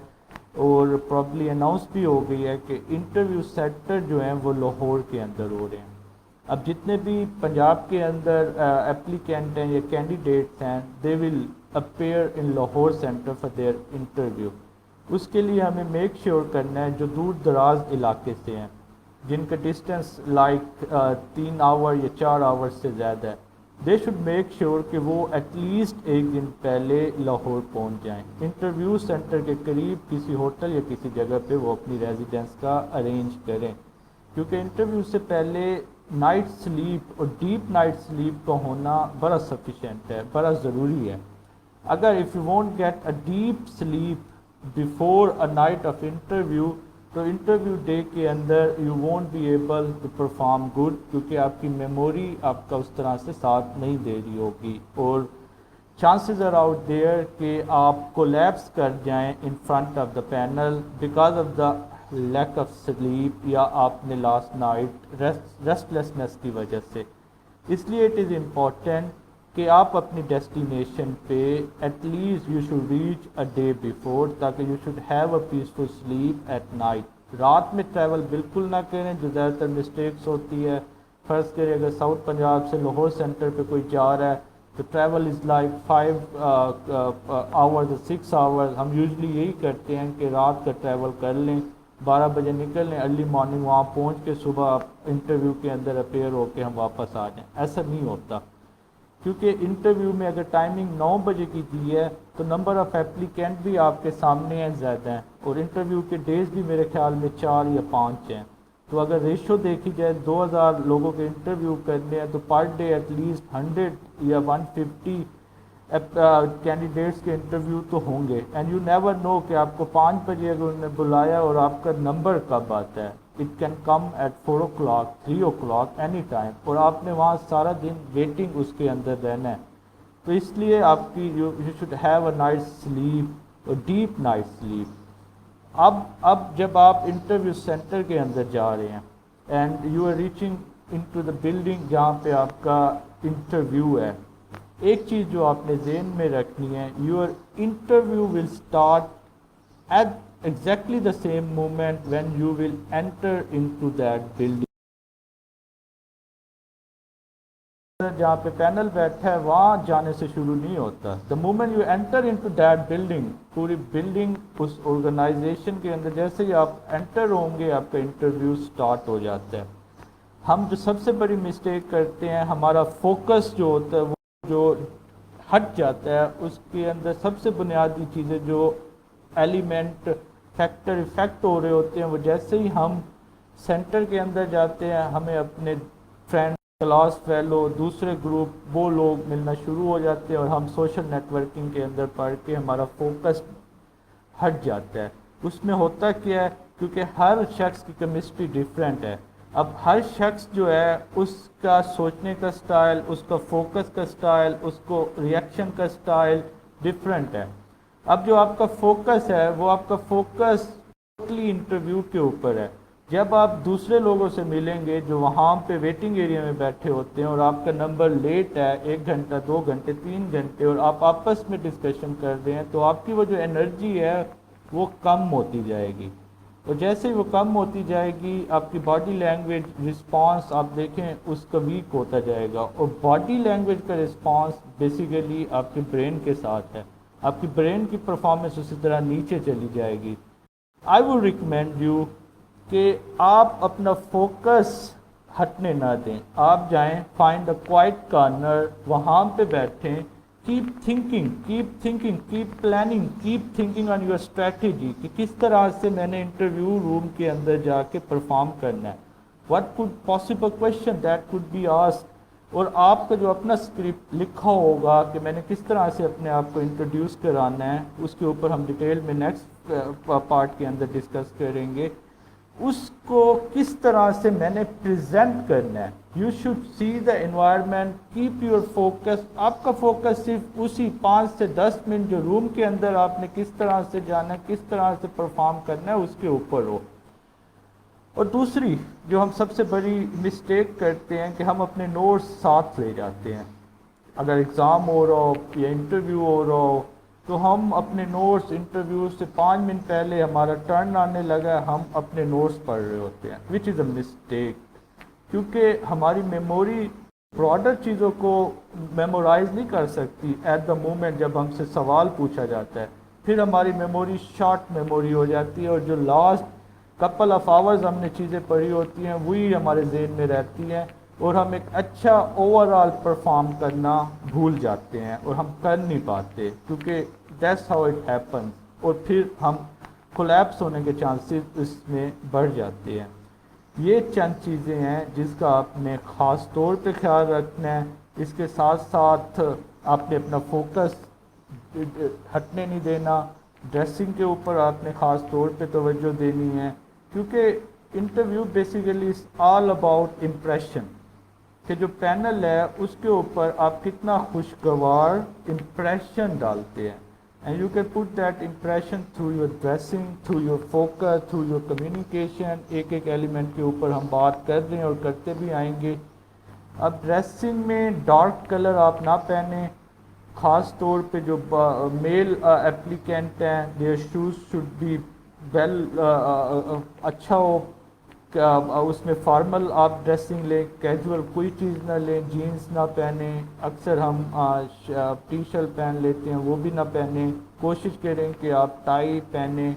اور پرابلی اناؤنس بھی ہو گئی ہے کہ انٹرویو سینٹر جو ہیں وہ لاہور کے اندر ہو رہے ہیں. اب جتنے بھی پنجاب کے اندر اپلیکینٹ ہیں یا کینڈیڈیٹس ہیں they will appear in Lahore centre for their interview. اس کے لیے ہمیں میک شیور کرنا ہے جو دور دراز علاقے سے ہیں جن کا ڈسٹینس لائک 3 آور یا 4 آور سے زیادہ ہے, دے شوڈ میک شیور کہ وہ ایٹ لیسٹ ایک دن پہلے لاہور پہنچ جائیں. انٹرویو سینٹر کے قریب کسی ہوٹل یا کسی جگہ پہ وہ اپنی ریزیڈنس کا ارینج کریں, کیونکہ انٹرویو سے پہلے نائٹ سلیپ اور ڈیپ نائٹ سلیپ کا ہونا بڑا سفیشینٹ ہے, بڑا ضروری ہے. اگر if you want get a deep sleep before a night of interview تو انٹرویو ڈے کے اندر you won't be able to perform good, کیونکہ آپ کی میموری آپ کا اس طرح سے ساتھ نہیں دے رہی ہوگی اور چانسز آر آؤٹ دیئر کہ آپ کولیپس کر جائیں ان front of the panel because of the lack of sleep یا آپ نے لاسٹ نائٹ ریسٹلیسنس کی وجہ سے. اس لیے اٹ از امپورٹنٹ کہ آپ اپنی ڈیسٹینیشن پہ at least you should reach a day before تاکہ you should have a peaceful sleep at night. رات میں ٹریول بالکل نہ کریں جو زیادہ تر مسٹیکس ہوتی ہے. فرض کریں اگر ساؤتھ پنجاب سے لاہور سینٹر پہ کوئی جا رہا ہے تو travel is like 5 hours 6 hours. ہم یوزلی یہی کرتے ہیں کہ رات کا ٹریول کر لیں, 12 بجے نکل لیں, ارلی مارننگ وہاں پہنچ کے صبح انٹرویو کے اندر اپیئر ہو کے ہم واپس آ جائیں. ایسا نہیں ہوتا, کیونکہ انٹرویو میں اگر ٹائمنگ 9 بجے کی دی ہے تو نمبر آف اپلیکینٹ بھی آپ کے سامنے ہیں زیادہ ہیں اور انٹرویو کے ڈیز بھی میرے خیال میں 4 یا 5 ہیں. تو اگر ریشو دیکھی جائے 2000 لوگوں کے انٹرویو کرنے ہیں تو پر ڈے ایٹ لیسٹ 100 یا 150 کینڈیڈیٹس کے انٹرویو تو ہوں گے. اینڈ یو نیور نو کہ آپ کو 5 بجے اگر انہوں نے بلایا اور آپ کا نمبر کب آتا ہے. It can come at 4 o'clock 3 o'clock any time, اور آپ نے وہاں سارا دن ویٹنگ اس کے اندر رہنا ہے. تو اس لیے آپ کی you should have a night sleep اور ڈیپ نائٹ سلیپ. اب جب آپ انٹرویو سینٹر کے اندر جا رہے ہیں and you are reaching into the building جہاں پہ آپ کا انٹرویو ہے, ایک چیز جو آپ نے ذہن میں رکھنی ہے, your interview will start at exactly the same moment when you will enter into that building. جہاں پہ پینل بیٹھا ہے وہاں جانے سے شروع نہیں ہوتا. the moment you enter into that building, پوری بلڈنگ اس آرگنائزیشن کے اندر جیسے ہی آپ انٹر ہوں گے آپ کا انٹرویو سٹارٹ ہو جاتا ہے. ہم جو سب سے بڑی مسٹیک کرتے ہیں, ہمارا فوکس جو ہوتا ہے وہ جو ہٹ جاتا ہے. اس کے اندر سب سے بنیادی چیزیں جو ایلیمنٹ فیکٹر افیکٹ ہو رہے ہوتے ہیں وہ جیسے ہی ہم سینٹر کے اندر جاتے ہیں ہمیں اپنے فرینڈ, کلاس فیلو, دوسرے گروپ وہ لوگ ملنا شروع ہو جاتے ہیں اور ہم سوشل نیٹ ورکنگ کے اندر پڑھ کے ہمارا فوکس ہٹ جاتا ہے. اس میں ہوتا کیا ہے, کیونکہ ہر شخص کی کیمسٹری ڈیفرنٹ ہے. اب ہر شخص جو ہے اس کا سوچنے کا سٹائل, اس کا فوکس کا سٹائل, اس کو ریئیکشن کا سٹائل ڈیفرنٹ ہے. اب جو آپ کا فوکس ہے وہ آپ کا فوکس ٹوٹلی انٹرویو کے اوپر ہے. جب آپ دوسرے لوگوں سے ملیں گے جو وہاں پہ ویٹنگ ایریا میں بیٹھے ہوتے ہیں اور آپ کا نمبر لیٹ ہے 1 گھنٹہ 2 گھنٹے 3 گھنٹے اور آپ آپس میں ڈسکشن کر رہے ہیں تو آپ کی وہ جو انرجی ہے وہ کم ہوتی جائے گی. اور جیسے ہی وہ کم ہوتی جائے گی آپ کی باڈی لینگویج رسپانس آپ دیکھیں اس کا ویک ہوتا جائے گا. اور باڈی لینگویج کا رسپانس بیسیکلی آپ کے برین کے ساتھ ہے. آپ کی برین کی پرفارمنس اسی طرح نیچے چلی جائے گی. آئی وڈ ریکمینڈ یو کہ آپ اپنا فوکس ہٹنے نہ دیں. آپ جائیں, فائنڈ اے کوائٹ کارنر, وہاں پہ بیٹھیں, keep thinking, keep planning, keep thinking on your strategy کہ کس طرح سے میں نے انٹرویو روم کے اندر جا کے پرفارم کرنا ہے. what could possible question that could be asked. اور آپ کا جو اپنا اسکرپٹ لکھا ہوگا کہ میں نے کس طرح سے اپنے آپ کو انٹروڈیوس کرانا ہے, اس کے اوپر ہم ڈیٹیل میں نیکسٹ پارٹ کے اندر ڈسکس کریں گے. اس کو کس طرح سے میں نے پریزنٹ کرنا ہے. You should see the environment, keep your focus. آپ کا فوکس صرف اسی 5 سے 10 منٹ جو روم کے اندر آپ نے کس طرح سے جانا ہے, کس طرح سے پرفارم کرنا ہے, اس کے اوپر ہو. اور دوسری جو ہم سب سے بڑی مسٹیک کرتے ہیں کہ ہم اپنے نوٹس ساتھ لے جاتے ہیں. اگر ایگزام ہو رہا ہو یا انٹرویو ہو رہا ہو تو ہم اپنے نوٹس, انٹرویو سے 5 منٹ پہلے ہمارا ٹرن آنے لگا ہم اپنے نوٹس پڑھ رہے ہوتے ہیں, وچ از اے مسٹیک. کیونکہ ہماری میموری براڈر چیزوں کو میمورائز نہیں کر سکتی ایٹ دا مومنٹ جب ہم سے سوال پوچھا جاتا ہے. پھر ہماری میموری شارٹ میموری ہو جاتی ہے, اور جو لاسٹ کپل آف آورز ہم نے چیزیں پڑھی ہوتی ہیں وہی ہمارے ذہن میں رہتی ہیں, اور ہم ایک اچھا اوور آل پرفارم کرنا بھول جاتے ہیں اور ہم کر نہیں پاتے, کیونکہ دیٹس ہاؤ اٹ ہیپنس. اور پھر ہم کولیپس ہونے کے چانسز اس میں بڑھ جاتے ہیں. یہ چند چیزیں ہیں جس کا آپ نے خاص طور پہ خیال رکھنا ہے. اس کے ساتھ ساتھ آپ نے اپنا فوکس ہٹنے نہیں دینا. ڈریسنگ کے اوپر آپ نے خاص طور پہ توجہ دینی ہے, کیونکہ interview basically is all about impression, کہ جو پینل ہے اس کے اوپر آپ کتنا خوشگوار امپریشن ڈالتے ہیں. And you can put that impression through your dressing, through your focus, through your communication. ایک ایک ایلیمنٹ کے اوپر ہم بات کر رہے ہیں اور کرتے بھی آئیں گے. اب ڈریسنگ میں ڈارک کلر آپ نہ پہنیں, خاص طور پہ جو میل اپلیکینٹ ہیں their shoes should be well اچھا ہو. اس میں فارمل آپ ڈریسنگ لیں, کیجول کوئی چیز نہ لیں, جینس نہ پہنیں. اکثر ہم ٹی شرٹ پہن لیتے ہیں, وہ بھی نہ پہنیں. کوشش کریں کہ آپ ٹائی پہنیں,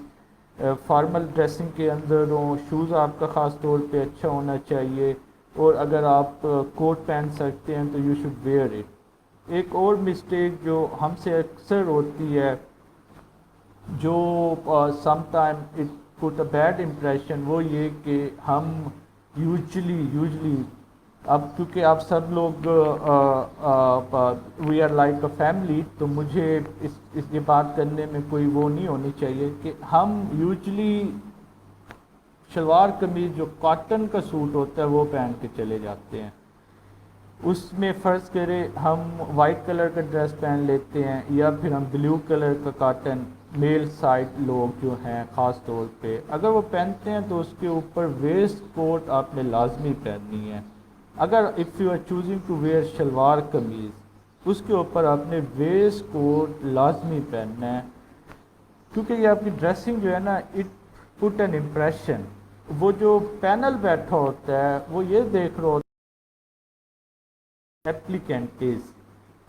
فارمل ڈریسنگ کے اندر ہوں. شوز آپ کا خاص طور پہ اچھا ہونا چاہیے, اور اگر آپ کوٹ پہن سکتے ہیں تو یو شوڈ ویئر اٹ. ایک اور مسٹیک جو ہم سے اکثر ہوتی ہے, جو some time it put a bad impression, وہ یہ کہ ہم یوزلی اب کیونکہ آپ سب لوگ we are like a family, تو مجھے اس یہ بات کرنے میں کوئی وہ نہیں ہونی چاہیے کہ ہم یوزلی شلوار قمیض جو کاٹن کا سوٹ ہوتا ہے وہ پہن کے چلے جاتے ہیں. اس میں فرض کرے ہم وائٹ کلر کا ڈریس پہن لیتے ہیں, یا پھر ہم بلیو کلر کا کاٹن, میل سائڈ لوگ جو ہیں خاص طور پہ اگر وہ پہنتے ہیں تو اس کے اوپر ویسٹ کوٹ آپ نے لازمی پہننی ہے. اگر if you are choosing to wear shalwar kameez, اس کے اوپر آپ نے ویسٹ کوٹ لازمی پہننا ہے, کیونکہ یہ آپ کی ڈریسنگ جو ہے نا اٹ پٹ این امپریشن. وہ جو پینل بیٹھا ہوتا ہے وہ یہ دیکھ رہا ہوتا ہے ایپلیکینٹز,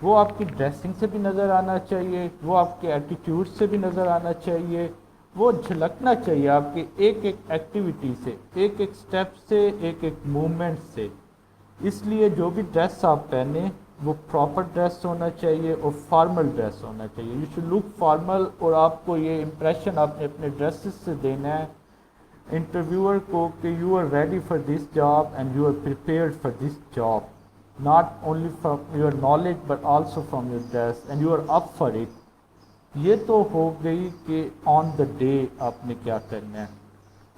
وہ آپ کی ڈریسنگ سے بھی نظر آنا چاہیے, وہ آپ کے ایٹیٹیوڈ سے بھی نظر آنا چاہیے, وہ جھلکنا چاہیے آپ کی ایک ایک ایکٹیویٹی سے, ایک ایک سٹیپ سے, ایک ایک موومنٹ سے. اس لیے جو بھی ڈریس آپ پہنیں وہ پراپر ڈریس ہونا چاہیے اور فارمل ڈریس ہونا چاہیے. یو شوڈ لک فارمل, اور آپ کو یہ امپریشن آپ نے اپنے ڈریسز سے دینا ہے انٹرویور کو کہ you are ready for this job and you are prepared for this job, not only from your knowledge but also from your dress, and you are up for it. یہ تو ہو گئی کہ آن the day آپ نے کیا کرنا ہے.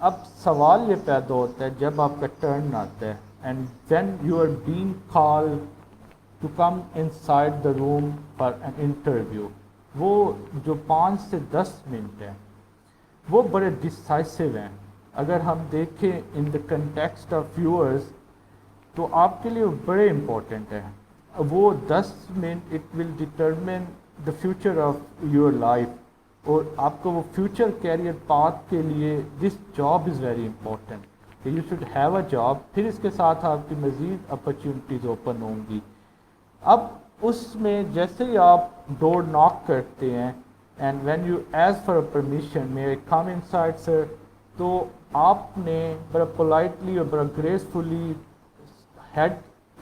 اب سوال یہ پیدا ہوتا ہے جب آپ کا ٹرن آتا ہے, and when you are being called to come inside the room for an interview, وہ جو 5 سے 10 منٹ ہیں وہ بڑے ڈسائسو ہیں. اگر ہم دیکھیں in the context of viewers تو آپ کے لیے بڑے امپورٹنٹ ہیں. وہ 10 minute it will determine the future of your life, اور آپ کا وہ فیوچر کیریئر پاتھ کے لیے this job is very important کہ you should have a job. پھر اس کے ساتھ آپ کی مزید اپرچونیٹیز اوپن ہوں گی. اب اس میں جیسے ہی آپ ڈور ناک کرتے ہیں and when you ask for a permission may I come inside sir, تو آپ نے بڑا پولائٹلی اور بڑا گریسفلی ہیڈ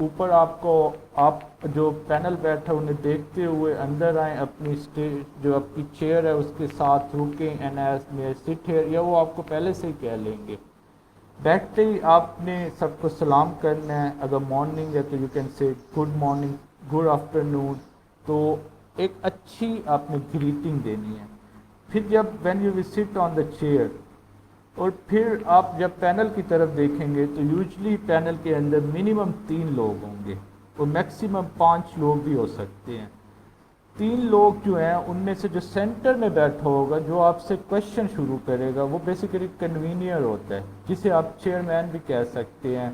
اوپر آپ جو پینل بیٹھا انہیں دیکھتے ہوئے اندر آئیں، اپنی اسٹیج جو آپ کی چیئر ہے اس کے ساتھ رکیں، اینڈ ایز میں سٹ ہیئر، یا وہ آپ کو پہلے سے ہی کہہ لیں گے۔ بیٹھتے ہی آپ نے سب کو سلام کرنا ہے، اگر مارننگ ہے تو you can say good morning, good afternoon, تو ایک اچھی آپ نے گریٹنگ دینی ہے۔ پھر جب وین یو ول سٹ آن دا چیئر، اور پھر آپ جب پینل کی طرف دیکھیں گے تو یوزلی پینل کے اندر منیمم 3 لوگ ہوں گے اور میکسیمم 5 لوگ بھی ہو سکتے ہیں۔ 3 لوگ جو ہیں ان میں سے جو سینٹر میں بیٹھا ہوگا، جو آپ سے کویشچن شروع کرے گا، وہ بیسیکلی کنوینئر ہوتا ہے، جسے آپ چیئرمین بھی کہہ سکتے ہیں۔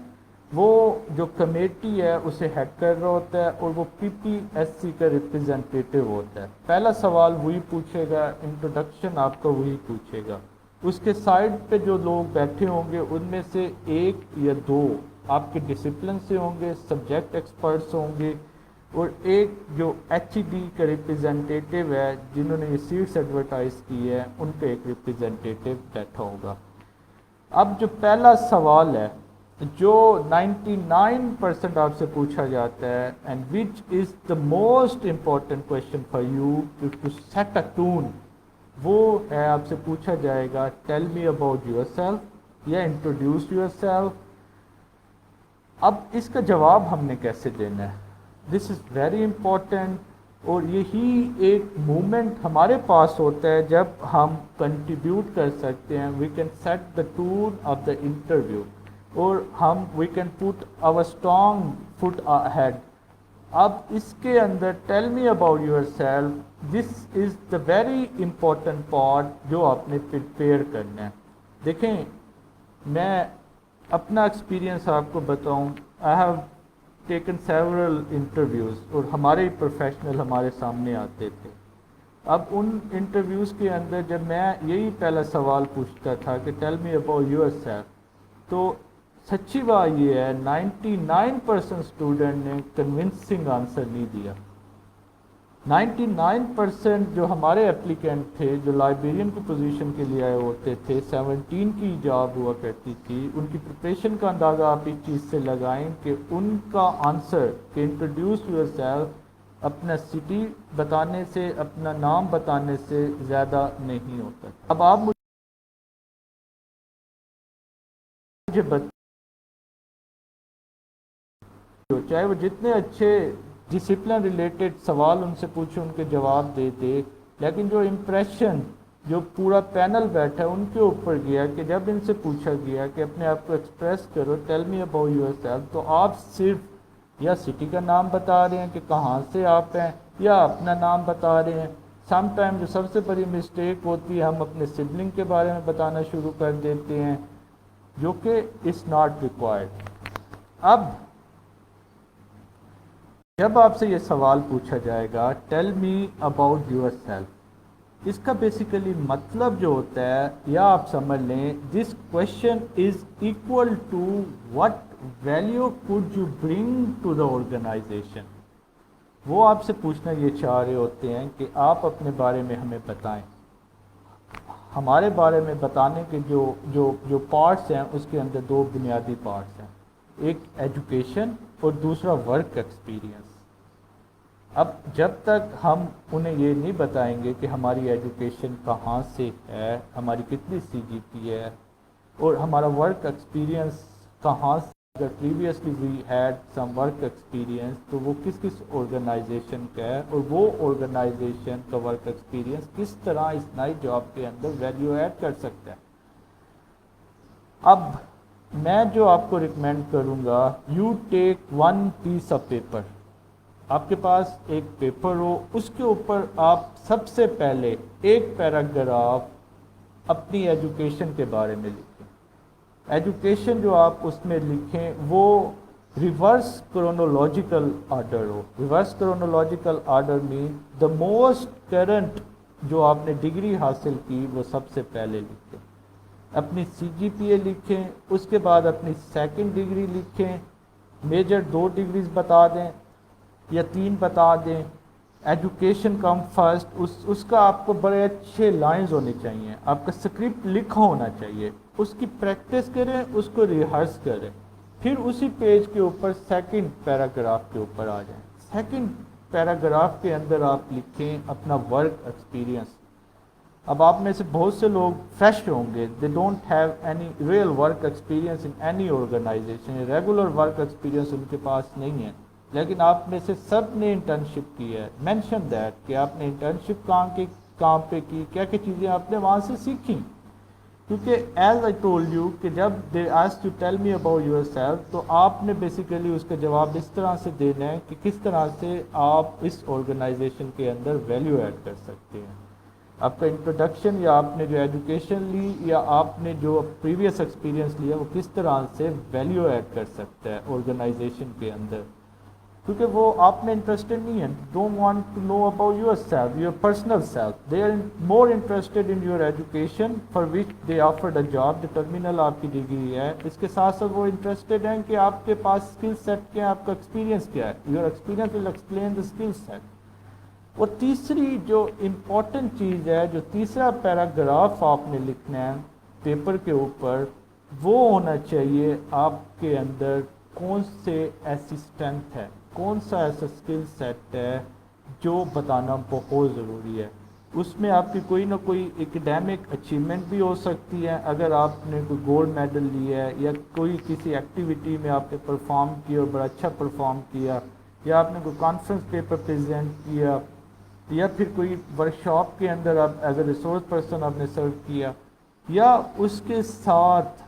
وہ جو کمیٹی ہے اسے ہیڈ کر رہا ہوتا ہے اور وہ پی پی ایس سی کا ریپرزینٹیٹیو ہوتا ہے۔ پہلا سوال وہی پوچھے گا، انٹروڈکشن آپ کا وہی پوچھے گا۔ اس کے سائڈ پہ جو لوگ بیٹھے ہوں گے ان میں سے 1 یا 2 آپ کے ڈسپلن سے ہوں گے، سبجیکٹ ایکسپرٹس ہوں گے، اور ایک جو ایچ ڈی کا ریپرزینٹیٹیو ہے جنہوں نے یہ سیٹس ایڈورٹائز کی ہے، ان کا ایک ریپرزینٹیٹیو بیٹھا ہوگا۔ اب جو پہلا سوال ہے جو 99% آپ سے پوچھا جاتا ہے، and which is the most important question for you to set a tone, وہ ہے آپ سے پوچھا جائے گا tell me about yourself یا انٹروڈیوس یور سیلف۔ اب اس کا جواب ہم نے کیسے دینا ہے، دس از ویری امپورٹنٹ، اور یہی ایک مومنٹ ہمارے پاس ہوتا ہے جب ہم کنٹریبیوٹ کر سکتے ہیں، we can set the tone of the interview, اور we can put our strong foot ahead. اب اس کے اندر tell me about yourself, this is the very important part جو آپ نے پریپیئر کرنا ہے۔ دیکھیں، میں اپنا ایکسپیرینس آپ کو بتاؤں، I have taken several interviews, اور ہمارے ہی پروفیشنل ہمارے سامنے آتے تھے۔ اب ان انٹرویوز کے اندر جب میں یہی پہلا سوال پوچھتا تھا کہ tell me about your self, تو سچی بات یہ ہے 99% اسٹوڈنٹ نے کنونسنگ آنسر نہیں دیا۔ 99% جو ہمارے اپلیکینٹ تھے، جو لائبریرین کی پوزیشن کے لیے آئے ہوتے تھے، 17 کی جاب ہوا کرتی تھی، ان کی پریپریشن کا اندازہ آپ اس چیز سے لگائیں کہ ان کا آنسر کہ انٹروڈیوس یور سیلف اپنا سٹی بتانے سے، اپنا نام بتانے سے زیادہ نہیں ہوتا۔ اب آپ مجھے چاہے وہ جتنے اچھے ڈسپلن ریلیٹڈ سوال ان سے پوچھے، ان کے جواب دے دے، لیکن جو امپریشن جو پورا پینل بیٹھا ہے ان کے اوپر گیا کہ جب ان سے پوچھا گیا کہ اپنے آپ کو ایکسپریس کرو، tell me about your self, تو آپ صرف یا سٹی کا نام بتا رہے ہیں کہ کہاں سے آپ ہیں، یا اپنا نام بتا رہے ہیں۔ سم ٹائم جو سب سے بڑی مسٹیک ہوتی ہے، ہم اپنے سبلنگ کے بارے میں بتانا شروع کر دیتے ہیں، جو کہ از ناٹ ریکوائرڈ۔ اب جب آپ سے یہ سوال پوچھا جائے گا tell me about yourself, اس کا بیسیکلی مطلب جو ہوتا ہے، یا آپ سمجھ لیں this question is equal to what value could you bring to the organisation. وہ آپ سے پوچھنا یہ چاہ رہے ہوتے ہیں کہ آپ اپنے بارے میں ہمیں بتائیں۔ ہمارے بارے میں بتانے کے جو پارٹس ہیں اس کے اندر 2 بنیادی پارٹس ہیں، ایک ایجوکیشن اور دوسرا ورک ایکسپیرینس۔ اب جب تک ہم انہیں یہ نہیں بتائیں گے کہ ہماری ایجوکیشن کہاں سے ہے، ہماری کتنی سی جی پی ہے، اور ہمارا ورک ایکسپیرینس کہاں سے، اگر previously we had some work experience تو وہ کس آرگنائزیشن کا ہے، اور وہ آرگنائزیشن کا ورک ایکسپیرینس کس طرح اس نئی جاب کے اندر ویلیو ایڈ کر سکتا ہے۔ اب میں جو آپ کو ریکمینڈ کروں گا، you take 1 piece of paper, آپ کے پاس ایک پیپر ہو، اس کے اوپر آپ سب سے پہلے ایک پیراگراف اپنی ایجوکیشن کے بارے میں لکھیں۔ ایجوکیشن جو آپ اس میں لکھیں وہ ریورس کرونولوجیکل آرڈر ہو۔ ریورس کرونولوجیکل آرڈر مین دا موسٹ کرنٹ جو آپ نے ڈگری حاصل کی وہ سب سے پہلے لکھیں، اپنی سی جی پی اے لکھیں، اس کے بعد اپنی سیکنڈ ڈگری لکھیں، میجر 2 ڈگریز بتا دیں یا 3 بتا دیں، ایجوکیشن کم فرسٹ، اس کا آپ کو بڑے اچھے لائنز ہونے چاہیے، آپ کا اسکرپٹ لکھا ہونا چاہیے، اس کی پریکٹس کریں، اس کو ریہرس کریں، پھر اسی پیج کے اوپر سیکنڈ پیراگراف کے اوپر آ جائیں. سیکنڈ پیراگراف کے اندر آپ لکھیں اپنا ورک ایکسپیرینس. اب آپ میں سے بہت سے لوگ فریش ہوں گے, they don't have any real work experience in any organisation, regular work experience ان کے پاس نہیں ہے, لیکن آپ میں سے سب نے انٹرنشپ کی ہے. مینشن دیٹ کہ آپ نے انٹرنشپ کام پہ کی, کیا کیا چیزیں آپ نے وہاں سے سیکھیں. کیونکہ ایز آئی ٹولڈ یو کہ جب they ask you tell me about your self, تو آپ نے بیسیکلی اس کا جواب اس طرح سے دینا ہے کہ کس طرح سے آپ اس آرگنائزیشن کے اندر ویلیو ایڈ کر سکتے ہیں. آپ کا انٹروڈکشن یا آپ نے جو ایجوکیشن لی یا آپ نے جو پریویس ایکسپیرینس لیا وہ کس طرح سے ویلیو ایڈ کر سکتا ہے آرگنائزیشن کے اندر. کیونکہ وہ آپ میں انٹرسٹڈ نہیں ہے, don't want to know about yourself, your personal self. They are more interested in your education for which they offered a job, جو ٹرمینل آپ کی ڈگری ہے. اس کے ساتھ ساتھ وہ انٹرسٹڈ ہیں کہ آپ کے پاس اسکل سیٹ کیا ہے, آپ کا ایکسپیرینس کیا ہے. Your experience will explain the skill set. اور تیسری جو امپورٹنٹ چیز ہے, جو تیسرا پیراگراف آپ نے لکھنا ہے پیپر کے اوپر, وہ ہونا چاہیے آپ کے اندر کون سے ایسی اسٹرینتھ ہے, کون سا ایسا اسکل سیٹ ہے جو بتانا بہت ضروری ہے. اس میں آپ کی کوئی نہ کوئی اکیڈیمک اچیومنٹ بھی ہو سکتی ہے, اگر آپ نے کوئی گولڈ میڈل لیا ہے یا کوئی کسی ایکٹیویٹی میں آپ نے پرفارم کیا اور بڑا اچھا پرفارم کیا, یا آپ نے کوئی کانفرنس پیپر پریزنٹ کیا, یا پھر کوئی ورکشاپ کے اندر آپ ایز اے ریسورس پرسن آپ نے سرو کیا, یا اس کے ساتھ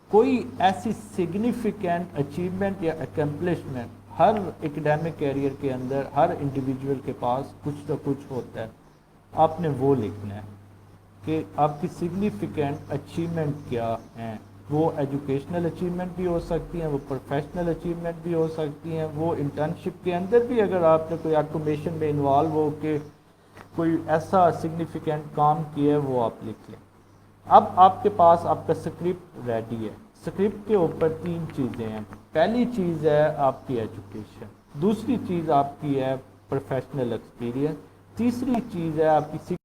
کوئی ایسی سگنیفیکنٹ اچیومنٹ یا اکمپلشمنٹ. ہر اکیڈیمک کیریئر کے اندر ہر انڈیویجول کے پاس کچھ نہ کچھ ہوتا ہے, آپ نے وہ لکھنا ہے کہ آپ کی سگنیفیکنٹ اچیومنٹ کیا ہیں. وہ ایجوکیشنل اچیومنٹ بھی ہو سکتی ہیں, وہ پروفیشنل اچیومنٹ بھی ہو سکتی ہیں, وہ انٹرنشپ کے اندر بھی اگر آپ نے کوئی آٹومیشن میں انوالو ہو کے کوئی ایسا سگنیفیکنٹ کام کیا ہے وہ آپ لکھ لیں. اب آپ کے پاس آپ کا اسکرپٹ ریڈی ہے. اسکرپٹ کے اوپر 3 چیزیں ہیں. پہلی چیز ہے آپ کی ایجوکیشن, دوسری چیز آپ کی ہے پروفیشنل ایکسپیرینس, تیسری چیز ہے آپ کی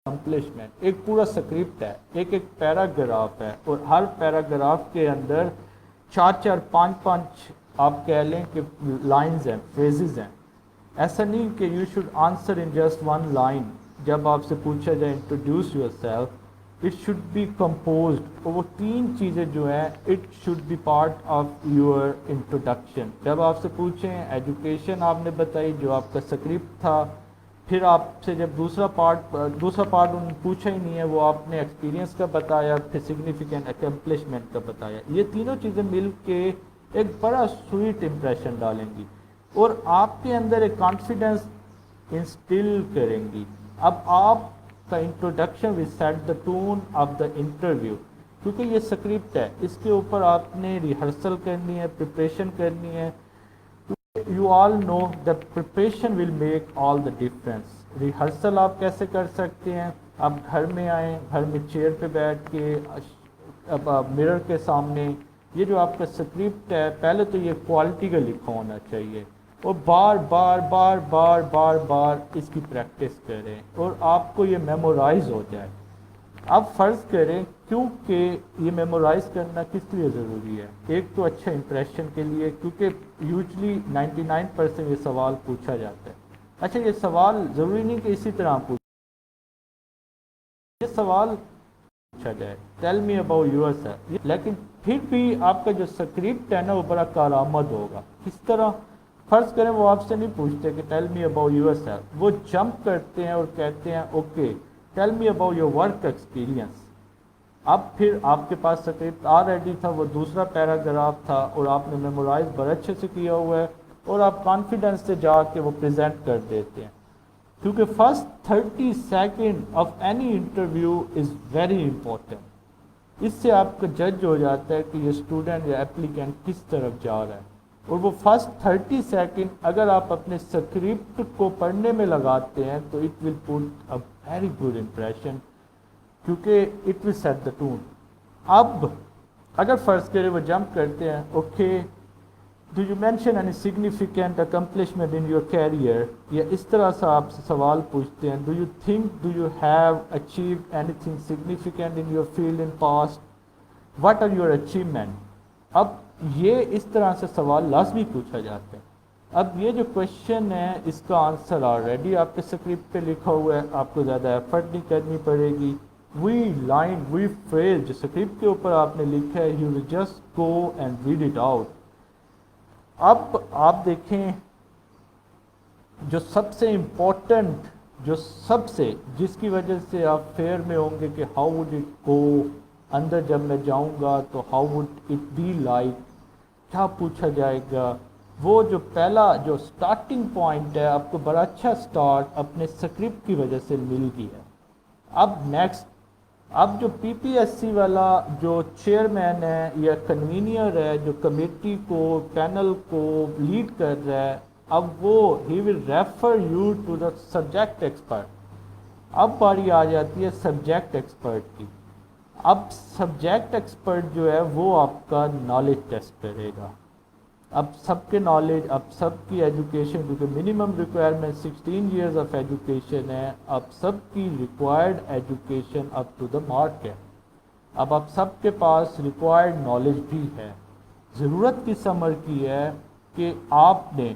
اکمپلشمنٹ. ایک پورا اسکرپٹ ہے, ایک پیراگراف ہے, اور ہر پیراگراف کے اندر 4 5 آپ کہہ لیں کہ لائنز ہیں, فریزز ہیں. ایسا نہیں کہ you should answer in just 1 line. جب آپ سے پوچھا جائے introduce yourself, it should be composed. اور وہ 3 چیزیں جو ہیں it should be part of your introduction. جب آپ سے پوچھیں ایجوکیشن آپ نے بتائی جو آپ کا اسکرپٹ تھا, پھر آپ سے جب دوسرا پارٹ انہوں نے پوچھا ہی نہیں ہے, وہ آپ نے ایکسپیرینس کا بتایا, پھر سگنیفیکنٹ اکمپلشمنٹ کا بتایا. یہ تینوں چیزیں مل کے ایک بڑا سویٹ امپریشن ڈالیں گی اور آپ کے اندر ایک کانفیڈنس انسٹل کریں گی. اب آپ کا introduction will set the tone of the interview. کیونکہ یہ اسکرپٹ ہے, اس کے اوپر آپ نے ریہرسل کرنی ہے, پریپریشن کرنی ہے. You all know that preparation will make all the difference. Rehearsal آپ کیسے کر سکتے ہیں؟ آپ گھر میں آئیں, گھر میں چیئر پہ بیٹھ کے مرر کے سامنے یہ جو آپ کا اسکرپٹ ہے پہلے تو یہ کوالٹی کا لکھا ہونا چاہیے, اور بار بار بار بار بار بار اس کی پریکٹس کریں اور آپ کو یہ میمورائز ہو جائے. اب فرض کریں کیونکہ یہ میمورائز کرنا کس لیے ضروری ہے؟ ایک تو اچھا امپریشن کے لیے, کیونکہ یوزلی 99% یہ سوال پوچھا جاتا ہے. اچھا یہ سوال ضروری نہیں کہ اسی طرح پوچھا, یہ سوال پوچھا جائے tell me about your self, لیکن پھر بھی آپ کا جو اسکرپٹ ہے نا وہ بڑا کارآمد ہوگا. کس طرح؟ فرض کریں وہ آپ سے نہیں پوچھتے کہ tell me about your self, وہ جمپ کرتے ہیں اور کہتے ہیں okay tell me about your work experience. اب پھر آپ کے پاس اسکرپٹ آلریڈی تھا, وہ دوسرا پیراگراف تھا اور آپ نے میمورائز بڑے اچھے سے کیا ہوا ہے, اور آپ کانفیڈنس سے جا کے وہ پریزنٹ کر دیتے ہیں. کیونکہ first 30 second of any interview is very important. اس سے آپ کا جج ہو جاتا ہے کہ یہ اسٹوڈنٹ یا اپلیکینٹ کس طرف جا رہا ہے. اور وہ فرسٹ 30 سیکنڈ اگر آپ اپنے اسکرپٹ کو پڑھنے میں لگاتے ہیں تو it will put a very good impression, کیونکہ it will set the tone. اب اگر فرض کرے وہ جمپ کرتے ہیں okay do you mention any significant accomplishment in your career, یا اس طرح سے آپ سے سوال پوچھتے ہیں do you have achieved anything significant in your field in past, what are your achievement. اب یہ اس طرح سے سوال لازمی پوچھا جاتا ہے. اب یہ جو کوشچن ہے اس کا آنسر آلریڈی آپ کے اسکرپٹ پہ لکھا ہوا ہے, آپ کو زیادہ ایفرٹ نہیں کرنی پڑے گی. وی لائن وی فریز جو اسکرپٹ کے اوپر آپ نے لکھا ہے, you will just go and read it out. اب آپ دیکھیں جو سب سے امپورٹنٹ, جو سب سے جس کی وجہ سے آپ فیئر میں ہوں گے کہ ہاؤ وڈ اٹ گو, اندر جب میں جاؤں گا تو how would it be like, کیا پوچھا جائے گا, وہ جو پہلا جو سٹارٹنگ پوائنٹ ہے آپ کو بڑا اچھا سٹارٹ اپنے سکرپٹ کی وجہ سے مل گیا. اب نیکسٹ, اب جو پی پی ایس سی والا جو چیئرمین ہے یا کنوینئر ہے جو کمیٹی کو پینل کو لیڈ کر رہا ہے, اب وہ he will refer you to the subject expert. اب باری آ جاتی ہے سبجیکٹ ایکسپرٹ کی. اب سبجیکٹ ایکسپرٹ جو ہے وہ آپ کا نالج ٹیسٹ کرے گا. اب سب کے نالج, اب سب کی ایجوکیشن, کیونکہ minimum requirement 16 years of education ہے, اب سب کی required education up to the mark ہے. اب آپ سب کے پاس ریکوائرڈ نالج بھی ہے. ضرورت کس امر کی ہے کہ آپ نے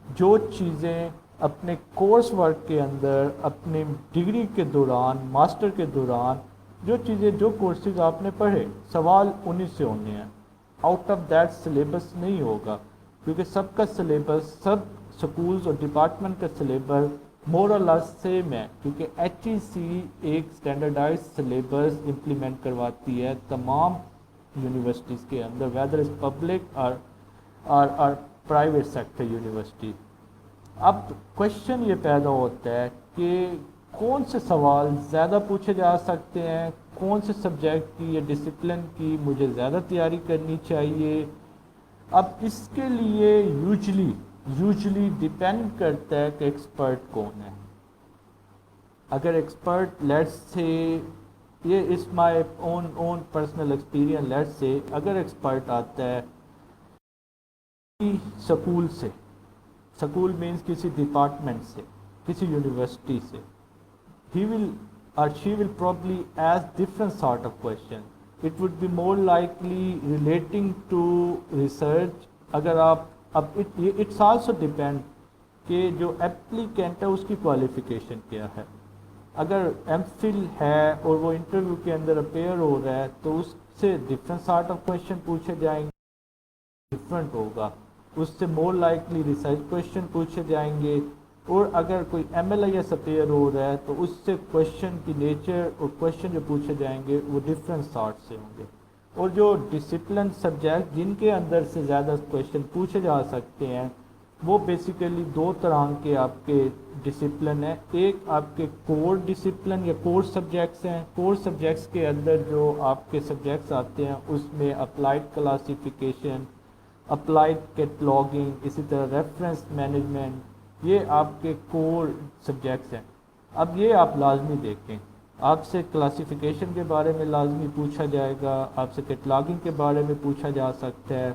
جو چیزیں اپنے کورس ورک کے اندر, اپنے ڈگری کے دوران, ماسٹر کے دوران, جو چیزیں جو کورسز آپ نے پڑھے, سوال انہی سے ہونے ہیں. آؤٹ آف دیٹ سلیبس نہیں ہوگا, کیونکہ سب کا سلیبس, سب سکولز اور ڈپارٹمنٹ کا سلیبس مور اور لیس سیم ہے, کیونکہ ایچ ای سی ایک اسٹینڈرڈائز سلیبس امپلیمنٹ کرواتی ہے تمام یونیورسٹیز کے اندر, ویدر از پبلک اور پرائیویٹ سیکٹر یونیورسٹی. اب کوشچن یہ پیدا ہوتا ہے کہ کون سے سوال زیادہ پوچھے جا سکتے ہیں, کون سے سبجیکٹ کی یا ڈسپلن کی مجھے زیادہ تیاری کرنی چاہیے. اب اس کے لیے یوجلی ڈیپینڈ کرتا ہے کہ ایکسپرٹ کون ہے. اگر ایکسپرٹ لیٹس سے, یہ is my own personal experience, let's say اگر ایکسپرٹ آتا ہے سکول سے, سکول مینس کسی ڈپارٹمنٹ سے, کسی یونیورسٹی سے, he will or she will probably ask different sort of question. It would be more likely relating to research. اگر آپ اب اٹس آلسو ڈپینڈ کہ جو اپلیکینٹ ہے اس کی کوالیفیکیشن کیا ہے. اگر ایم فل ہے اور وہ انٹرویو کے اندر اپیئر ہو رہا ہے تو اس سے ڈفرینٹ سارٹ آف کویشچن پوچھے جائیں گے, ڈفرینٹ ہوگا, اس سے مور لائکلی ریسرچ کویشچن پوچھے جائیں گے. اور اگر کوئی M L I S appear ہو رہا ہے تو اس سے کویشچن کی نیچر اور کویشچن جو پوچھے جائیں گے وہ ڈفرینٹ سارٹ سے ہوں گے. اور جو ڈسپلن سبجیکٹ جن کے اندر سے زیادہ کویشچن پوچھے جا سکتے ہیں وہ بیسیکلی دو طرح کے آپ کے ڈسپلن ہیں. ایک آپ کے کور ڈسپلن یا کور سبجیکٹس ہیں. کور سبجیکٹس کے اندر جو آپ کے سبجیکٹس آتے ہیں اس میں اپلائیڈ کلاسیفیکیشن, اپلائیڈ کیٹلاگنگ, اسی طرح ریفرنس مینجمنٹ, یہ آپ کے کور سبجیکٹس ہیں. اب یہ آپ لازمی دیکھیں, آپ سے کلاسیفیکیشن کے بارے میں لازمی پوچھا جائے گا, آپ سے کیٹلاگنگ کے بارے میں پوچھا جا سکتا ہے.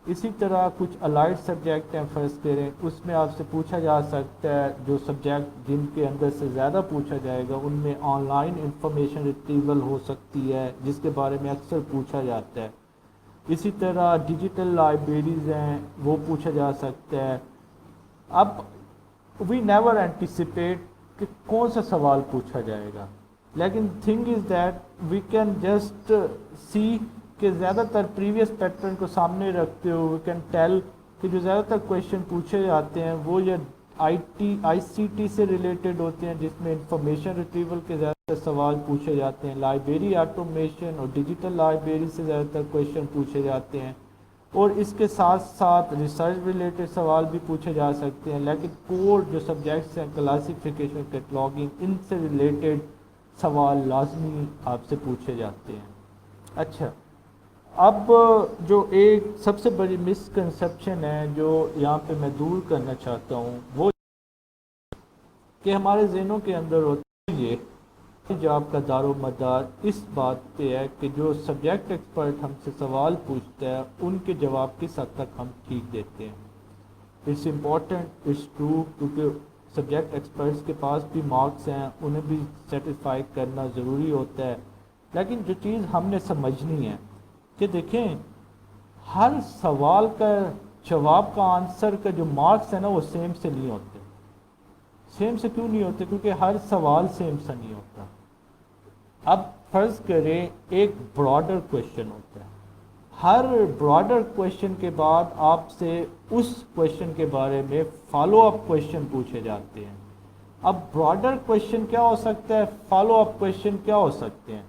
اسی طرح کچھ الائڈ سبجیکٹ ہیں فرض کریں, اس میں آپ سے پوچھا جا سکتا ہے, جو سبجیکٹ جن کے اندر سے زیادہ پوچھا جائے گا ان میں آن لائن انفارمیشن ریٹریول ہو سکتی ہے جس کے بارے میں اکثر پوچھا جاتا ہے. اسی طرح ڈیجیٹل لائبریریز ہیں وہ پوچھا جا سکتا ہے. اب وی نیور اینٹیسپیٹ کہ کون سا سوال پوچھا جائے گا, لیکن thing is that we can just see کہ زیادہ تر پریویس پیٹرن کو سامنے رکھتے ہوئے وی کین ٹیل کہ جو زیادہ تر کویشچن پوچھے جاتے ہیں وہ یا آئی سی ٹی سے ریلیٹڈ ہوتے ہیں جس میں انفارمیشن ریٹریول کے زیادہ تر سوال پوچھے جاتے ہیں, لائبریری آٹومیشن اور ڈیجیٹل لائبریری سے زیادہ تر کویشچن پوچھے جاتے ہیں, اور اس کے ساتھ ساتھ ریسرچ ریلیٹڈ سوال بھی پوچھے جا سکتے ہیں. لیکن کور جو سبجیکٹس ہیں کلاسیفیکیشن, کیٹلاگنگ, ان سے ریلیٹڈ سوال لازمی آپ سے پوچھے جاتے ہیں. اچھا, اب جو ایک سب سے بڑی مسکنسیپشن ہے جو یہاں پہ میں دور کرنا چاہتا ہوں وہ کہ ہمارے ذہنوں کے اندر ہوتا ہے یہ جو آپ کا دار و مدار اس بات پہ ہے کہ جو سبجیکٹ ایکسپرٹ ہم سے سوال پوچھتا ہے ان کے جواب کس حد تک ہم ٹھیک دیتے ہیں. اٹس امپورٹنٹ, اٹس ٹرو, کیونکہ سبجیکٹ ایکسپرٹس کے پاس بھی مارکس ہیں, انہیں بھی سیٹسفائی کرنا ضروری ہوتا ہے. لیکن جو چیز ہم نے سمجھنی ہے کہ دیکھیں ہر سوال کا جواب کا آنسر کا جو مارکس ہے نا وہ سیم سے نہیں ہوتے. سیم سے کیوں نہیں ہوتے؟ کیونکہ ہر سوال سیم سے نہیں ہوتا. اب فرض کریں ایک براڈر کویشچن ہوتا ہے، ہر براڈر کویشچن کے بعد آپ سے اس کویشچن کے بارے میں فالو اپ کویشچن پوچھے جاتے ہیں. اب براڈر کویشچن کیا ہو سکتا ہے، فالو اپ کویشچن کیا ہو سکتے ہیں.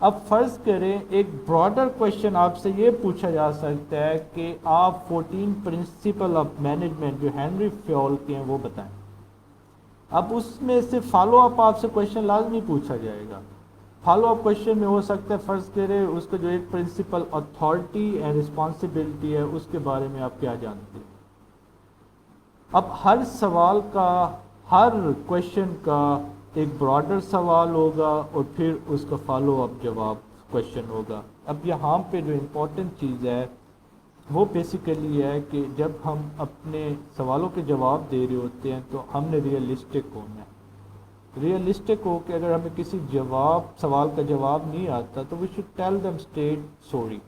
اب فرض کریں ایک براڈر کویشچن آپ سے یہ پوچھا جا سکتا ہے کہ آپ 14 پرنسپل آف مینجمنٹ جو ہینری فیول کے ہیں وہ بتائیں. اب اس میں سے فالو اپ آپ سے کویشچن لازمی پوچھا جائے گا. فالو اپ کویشچن میں ہو سکتا ہے فرض کریں اس کا جو ایک پرنسپل اتھارٹی اینڈ رسپانسبلٹی ہے اس کے بارے میں آپ کیا جانتے ہیں. اب ہر سوال کا، ہر کویشچن کا ایک براڈر سوال ہوگا اور پھر اس کا فالو اپ جواب کویشچن ہوگا. اب یہاں پہ جو امپورٹنٹ چیز ہے وہ بیسیکلی ہے کہ جب ہم اپنے سوالوں کے جواب دے رہے ہوتے ہیں تو ہم نے ریئلسٹک ہونا ہے. ریئلسٹک ہو کہ اگر ہمیں کسی سوال کا جواب نہیں آتا تو we should tell them straight sorry,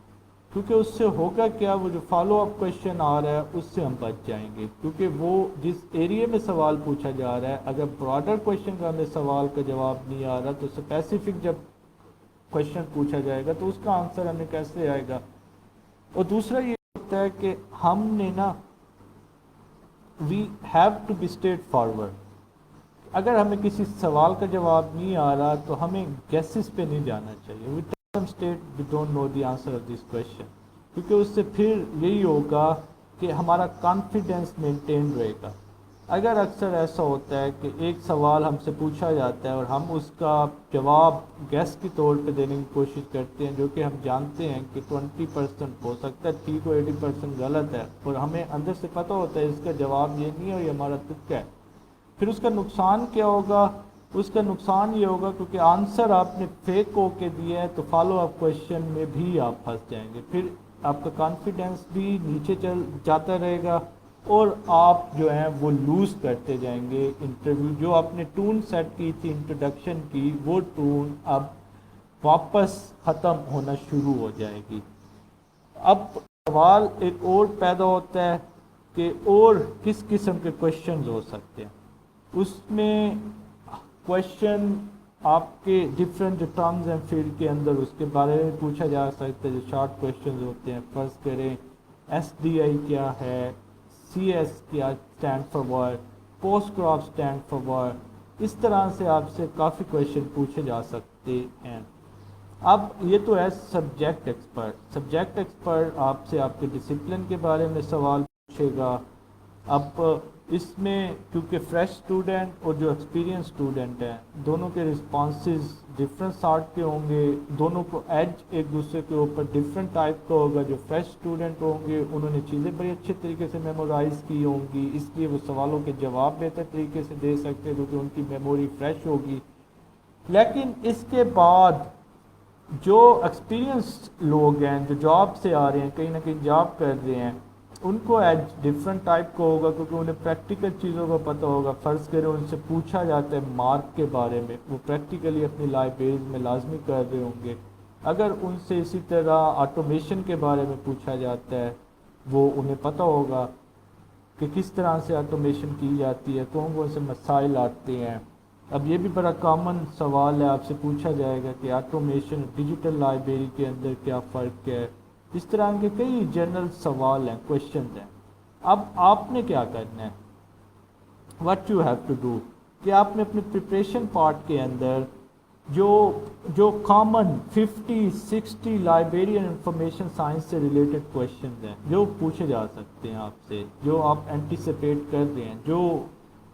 کیونکہ اس سے ہوگا کیا، وہ جو فالو اپ کویشچن آ رہا ہے اس سے ہم بچ جائیں گے. کیونکہ وہ جس ایریے میں سوال پوچھا جا رہا ہے، اگر براڈر کویشچن کا ہمیں سوال کا جواب نہیں آ رہا تو اسپیسیفک جب کویشچن پوچھا جائے گا تو اس کا آنسر ہمیں کیسے آئے گا. اور دوسرا یہ ہوتا ہے کہ ہم نے نا we have to be straightforward. اگر ہمیں کسی سوال کا جواب نہیں آ رہا تو ہمیں گیسز پہ نہیں جانا چاہیے. We tell them straight we don't know the answer of this question, کیونکہ اس سے پھر یہی ہوگا کہ ہمارا کانفیڈینس مینٹین رہے گا. اگر اکثر ایسا ہوتا ہے کہ ایک سوال ہم سے پوچھا جاتا ہے اور ہم اس کا جواب گیس کے طور پہ دینے کی کوشش کرتے ہیں، جو کہ ہم جانتے ہیں کہ 20% ہو سکتا ہے ٹھیک ہو، 80% غلط ہے، اور ہمیں اندر سے پتہ ہوتا ہے اس کا جواب یہ نہیں ہے اور یہ ہمارا تکا ہے، پھر اس کا نقصان کیا ہوگا؟ اس کا نقصان یہ ہوگا کیونکہ آنسر آپ نے فیک ہو کے دیا ہے تو فالو اپ کویشچن میں بھی آپ پھنس جائیں گے. پھر آپ کا کانفیڈینس بھی نیچے چل جاتا رہے گا اور آپ جو ہیں وہ لوز کرتے جائیں گے. انٹرویو جو آپ نے ٹون سیٹ کی تھی انٹروڈکشن کی، وہ ٹون اب واپس ختم ہونا شروع ہو جائے گی. اب سوال ایک اور پیدا ہوتا ہے کہ اور کس قسم کے کویشچنز ہو سکتے ہیں. اس میں کویشچن آپ کے ڈفرینٹ جو ٹرمز ہیں فیلڈ کے اندر اس کے بارے میں پوچھا جا سکتا ہے، جو شارٹ کویشچنز ہوتے ہیں. فرض کریں ایس ڈی آئی کیا ہے، سی ایس کیا stand for wire, post graph stand for wire. اس طرح سے آپ سے کافی کویشچن پوچھے جا سکتے ہیں. اب یہ تو ہے سبجیکٹ ایکسپرٹ. سبجیکٹ ایکسپرٹ آپ سے آپ کے ڈسپلن کے بارے میں سوال پوچھے گا. اب اس میں کیونکہ فریش اسٹوڈنٹ اور جو ایکسپیرینس اسٹوڈنٹ ہیں دونوں کے رسپانسز ڈفرینٹ سارٹ کے ہوں گے، دونوں کو ایج ایک دوسرے کے اوپر ڈفرینٹ ٹائپ کا ہوگا. جو فریش اسٹوڈنٹ ہوں گے انہوں نے چیزیں بڑی اچھے طریقے سے میمورائز کی ہوں گی، اس لیے وہ سوالوں کے جواب بہتر طریقے سے دے سکتے ہیں کیونکہ ان کی میموری فریش ہوگی. لیکن اس کے بعد جو ایکسپیرینس لوگ ہیں، جو جاب سے آ رہے ہیں، کہیں نہ کہیں جاب کر رہے ہیں، ان کو ایج ڈفرینٹ ٹائپ کا ہوگا کیونکہ انہیں پریکٹیکل چیزوں کا پتہ ہوگا. فرض کریں ان سے پوچھا جاتا ہے مارک کے بارے میں، وہ پریکٹیکلی اپنی لائبریریز میں لازمی کر رہے ہوں گے. اگر ان سے اسی طرح آٹومیشن کے بارے میں پوچھا جاتا ہے، وہ انہیں پتہ ہوگا کہ کس طرح سے آٹومیشن کی جاتی ہے، کون کون سے مسائل آتے ہیں. اب یہ بھی بڑا کامن سوال ہے، آپ سے پوچھا جائے گا کہ آٹومیشن ڈیجیٹل لائبریری کے اندر کیا فرق ہے. اس طرح کے کئی جنرل سوال ہیں، کویشچنز ہیں. اب آپ نے کیا کرنا ہے، what you have to do, کہ آپ نے اپنے پریپریشن پارٹ کے اندر جو کامن 50-60 لائبریرین انفارمیشن سائنس سے ریلیٹڈ کویشچنز ہیں جو پوچھے جا سکتے ہیں آپ سے، جو آپ اینٹیسپیٹ کر رہے ہیں، جو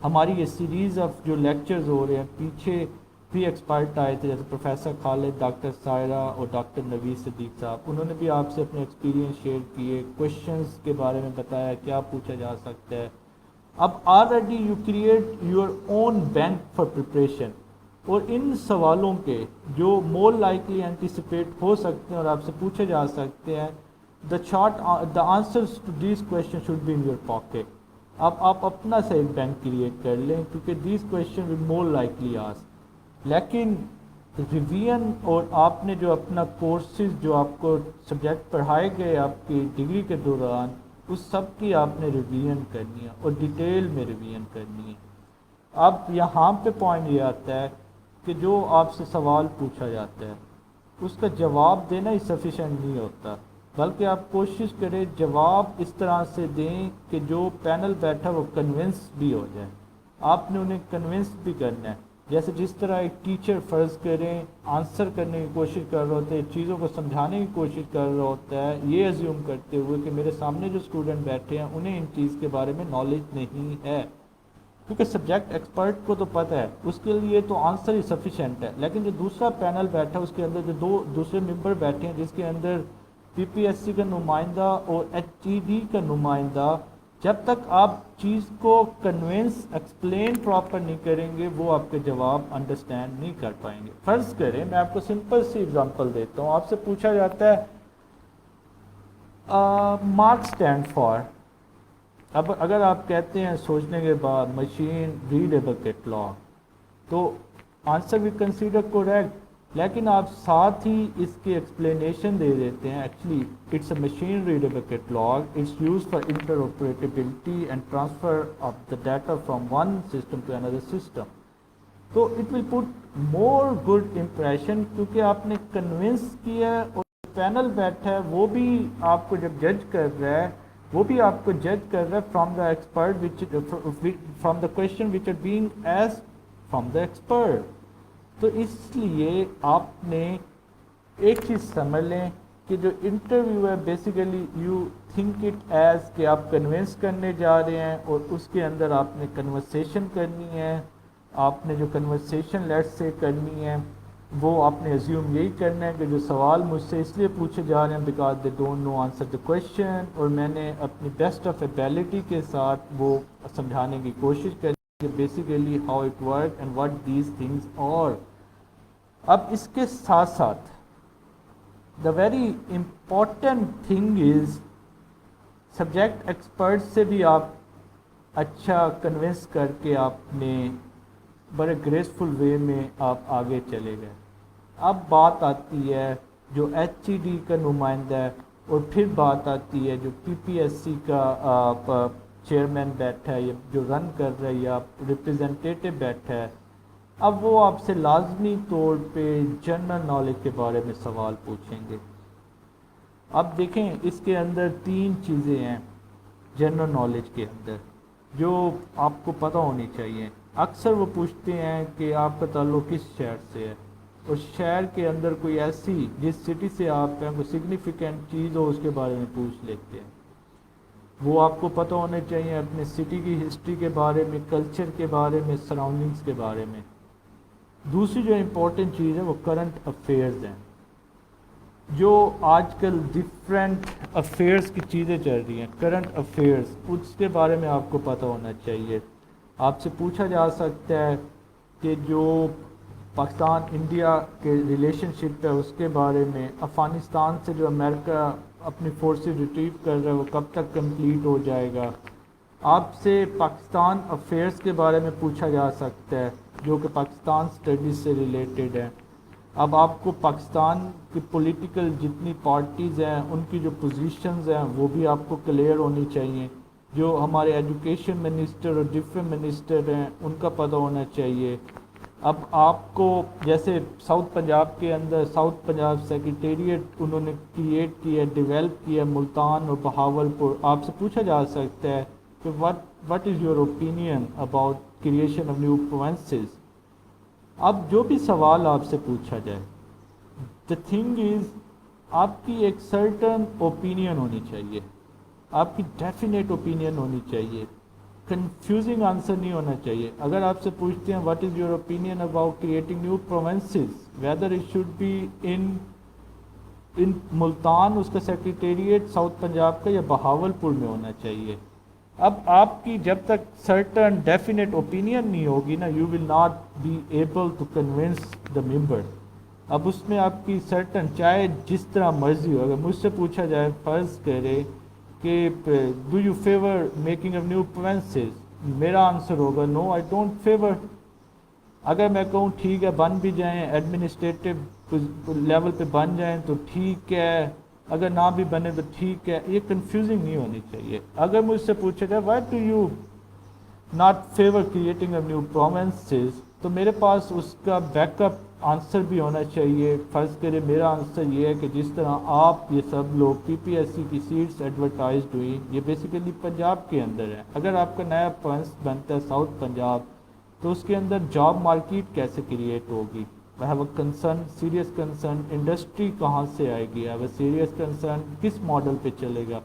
ہماری یہ سیریز آف جو لیکچرز ہو رہے ہیں، پیچھے بھی ایکسپرٹ آئے تھے جیسے پروفیسر خالد، ڈاکٹر سائرہ اور ڈاکٹر نوید صدیق صاحب، انہوں نے بھی آپ سے اپنے ایکسپیرینس شیئر کیے، کویشچنز کے بارے میں بتایا کیا پوچھا جا سکتا ہے. اب already you create your own bank for preparation, اور ان سوالوں کے جو مور لائکلی اینٹیسپیٹ ہو سکتے ہیں اور آپ سے پوچھے جا سکتے ہیں، the answers to these questions should be in your pocket. اب آپ اپنا سا ایک بینک کریٹ کر لیں کیونکہ these question will more likely ask. لیکن ریویژن اور آپ نے جو اپنا کورسز جو آپ کو سبجیکٹ پڑھائے گئے آپ کی ڈگری کے دوران اس سب کی آپ نے ریویژن کرنی ہے اور ڈیٹیل میں ریویژن کرنی ہے. اب یہاں پہ پوائنٹ یہ آتا ہے کہ جو آپ سے سوال پوچھا جاتا ہے اس کا جواب دینا ہی سفیشینٹ نہیں ہوتا، بلکہ آپ کوشش کریں جواب اس طرح سے دیں کہ جو پینل بیٹھا وہ کنونس بھی ہو جائے. آپ نے انہیں کنونس بھی کرنا ہے. جیسے جس طرح ایک ٹیچر فرض کریں آنسر کرنے کی کوشش کر رہے ہوتے ہیں، چیزوں کو سمجھانے کی کوشش کر رہا ہوتا ہے یہ ایزیوم کرتے ہوئے کہ میرے سامنے جو اسٹوڈنٹ بیٹھے ہیں انہیں ان چیز کے بارے میں نالج نہیں ہے، کیونکہ سبجیکٹ ایکسپرٹ کو تو پتہ ہے، اس کے لیے تو آنسر ہی سفیشینٹ ہے. لیکن جو دوسرا پینل بیٹھا ہے اس کے اندر جو دو دوسرے ممبر بیٹھے ہیں جس کے اندر پی پی ایس سی کا نمائندہ اور ایچ ای ڈی کا نمائندہ، جب تک آپ چیز کو کنوینس ایکسپلین پراپر نہیں کریں گے وہ آپ کے جواب انڈرسٹینڈ نہیں کر پائیں گے. فرض کریں میں آپ کو سمپل سی اگزامپل دیتا ہوں، آپ سے پوچھا جاتا ہے مارک اسٹینڈ فار. اب اگر آپ کہتے ہیں سوچنے کے بعد مشین ریڈیبل کیٹلاگ تو آنسر بھی کنسیڈر کریکٹ، لیکن آپ ساتھ ہی اس کی ایکسپلینیشن دے دیتے ہیں actually it's a machine readable catalogue, it's use for interoperability and transfer of the data from one system to another system. تو it will put more good impression کیونکہ آپ نے کنونس کیا ہے اور پینل بیٹھا ہے وہ بھی آپ کو جب جج کر رہا ہے وہ بھی آپ کو جج کر رہا ہے from the expert from the question which are being ask from the expert. تو اس لیے آپ نے ایک چیز سمجھ لیں کہ جو انٹرویو ہے basically you think it as کہ آپ کنونس کرنے جا رہے ہیں اور اس کے اندر آپ نے کنورسیشن کرنی ہے. آپ نے جو کنورسیشن لیٹ سے کرنی ہے وہ آپ نے ایزیوم یہی کرنا ہے کہ جو سوال مجھ سے اس لیے پوچھے جا رہے ہیں because they don't know answer the question, اور میں نے اپنی بیسٹ آف ایبیلٹی کے ساتھ وہ سمجھانے کی کوشش کرنی ہے basically how it work and what these things. اور اب اس کے ساتھ ساتھ دا very important thing is subject expert سے بھی آپ اچھا کنونس کر کے آپ نے بڑے گریسفل وے میں آپ آگے چلے گئے. اب بات آتی ہے جو ایچ ای ڈی کا نمائندہ ہے اور پھر بات آتی ہے جو پی پی ایس سی کا چیئرمین بیٹھا ہے یا جو رن کر رہا ہے یا ریپرزنٹیٹیو بیٹھا ہے. اب وہ آپ سے لازمی طور پہ جنرل نالج کے بارے میں سوال پوچھیں گے. اب دیکھیں اس کے اندر تین چیزیں ہیں جنرل نالج کے اندر جو آپ کو پتہ ہونی چاہیے. اکثر وہ پوچھتے ہیں کہ آپ کا تعلق کس شہر سے ہے اور شہر کے اندر کوئی ایسی جس سٹی سے آپ ہیں کوئی سگنیفیکنٹ چیز ہو اس کے بارے میں پوچھ لیتے ہیں. وہ آپ کو پتہ ہونے چاہیے اپنے سٹی کی ہسٹری کے بارے میں، کلچر کے بارے میں، سراؤنڈنگس کے بارے میں. دوسری جو امپورٹنٹ چیز ہے وہ کرنٹ افیئرز ہیں. جو آج کل ڈفرینٹ افیئرس کی چیزیں چل رہی ہیں کرنٹ افیئرس اس کے بارے میں آپ کو پتہ ہونا چاہیے. آپ سے پوچھا جا سکتا ہے کہ جو پاکستان انڈیا کے ریلیشن شپ ہے اس کے بارے میں، افغانستان سے جو امریکہ اپنی فورسز ریٹریو کر رہا ہے وہ کب تک کمپلیٹ ہو جائے گا. آپ سے پاکستان افیئرس کے بارے میں پوچھا جا سکتا ہے جو کہ پاکستان اسٹڈیز سے ریلیٹڈ ہے. اب آپ کو پاکستان کی پولیٹیکل جتنی پارٹیز ہیں ان کی جو پوزیشنز ہیں وہ بھی آپ کو کلیئر ہونی چاہیے. جو ہمارے ایجوکیشن منسٹر اور ڈفرینٹ منسٹر ہیں ان کا پتہ ہونا چاہیے. اب آپ کو جیسے ساؤتھ پنجاب کے اندر ساؤتھ پنجاب سیکریٹریٹ انہوں نے کریٹ کیا ڈیولپ کیا ملتان اور بہاولپور. آپ سے پوچھا جا سکتا ہے کہ what is your opinion about creation of new provinces. اب جو بھی سوال آپ سے پوچھا جائے the thing is آپ کی ایک سرٹن اوپینین ہونی چاہیے، آپ کی ڈیفینیٹ اوپینین ہونی چاہیے، کنفیوزنگ آنسر نہیں ہونا چاہیے. اگر آپ سے پوچھتے ہیں what is your opinion about creating new provinces whether it should be in Multan اس کا سیکریٹریٹ ساؤتھ پنجاب کا یا بہاولپور میں ہونا چاہیے. اب آپ کی جب تک سرٹن ڈیفینیٹ اوپینین نہیں ہوگی نا you will not be able to convince the member. اب اس میں آپ کی سرٹن چاہے جس طرح مرضی ہو، اگر مجھ سے پوچھا جائے فرض کرے کہ do you favour making of new provinces, میرا آنسر ہوگا نو آئی ڈونٹ فیور. اگر میں کہوں ٹھیک ہے بن بھی جائیں ایڈمنسٹریٹو لیول پہ بن جائیں تو ٹھیک ہے، اگر نہ بھی بنے تو ٹھیک ہے، یہ کنفیوزنگ نہیں ہونی چاہیے. اگر مجھ سے پوچھا جائے why do you not favour creating a new provinces, تو میرے پاس اس کا بیک اپ آنسر بھی ہونا چاہیے. فرض کرے میرا آنسر یہ ہے کہ جس طرح آپ یہ سب لوگ پی پی ایس سی کی سیٹس ایڈورٹائزڈ ہوئی، یہ بیسیکلی پنجاب کے اندر ہے. اگر آپ کا نیا پروونس بنتا ہے ساؤتھ پنجاب، تو اس کے اندر جاب مارکیٹ کیسے کریٹ ہوگی؟ I have a concern, serious concern. Industry کہاں سے آئے گی؟ I have a serious concern کس ماڈل پہ چلے گا؟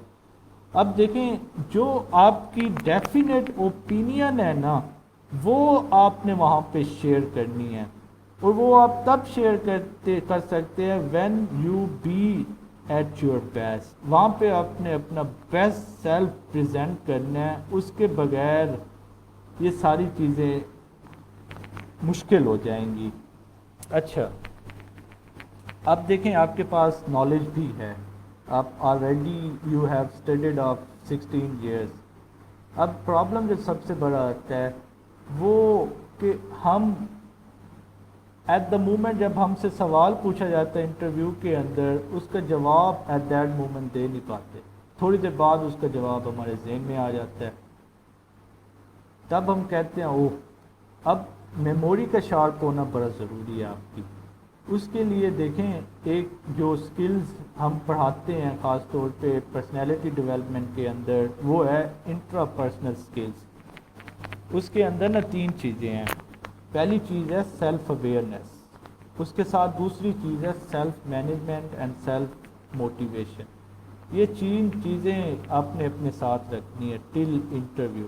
اب دیکھیں جو آپ کی ڈیفینیٹ اوپینین ہے نا، وہ آپ نے وہاں پہ شیئر کرنی ہے، اور وہ آپ تب شیئر کر سکتے ہیں when you be at your best. وہاں پہ آپ نے اپنا بیسٹ سیلف پریزنٹ کرنا ہے. اس کے بغیر یہ ساری چیزیں مشکل ہو جائیں گی. اچھا، اب دیکھیں آپ کے پاس نالج بھی ہے، آپ already you have studied of 16 years. اب پرابلم جو سب سے بڑا آتا ہے وہ کہ ہم ایٹ دا مومنٹ جب ہم سے سوال پوچھا جاتا ہے انٹرویو کے اندر، اس کا جواب ایٹ دیٹ مومنٹ دے نہیں پاتے. تھوڑی دیر بعد اس کا جواب ہمارے ذہن میں آ جاتا ہے. تب ہم کہتے ہیں اوہ، اب میموری کا شارپ ہونا بڑا ضروری ہے آپ کی. اس کے لیے دیکھیں ایک جو سکلز ہم پڑھاتے ہیں خاص طور پہ پرسنالٹی ڈیولپمنٹ کے اندر، وہ ہے انٹرا پرسنل سکلز. اس کے اندر نا 3 چیزیں ہیں. پہلی چیز ہے سیلف اویئرنیس، اس کے ساتھ دوسری چیز ہے self management and self motivation. یہ 3 چیزیں آپ نے اپنے ساتھ رکھنی ہے ٹل انٹرویو.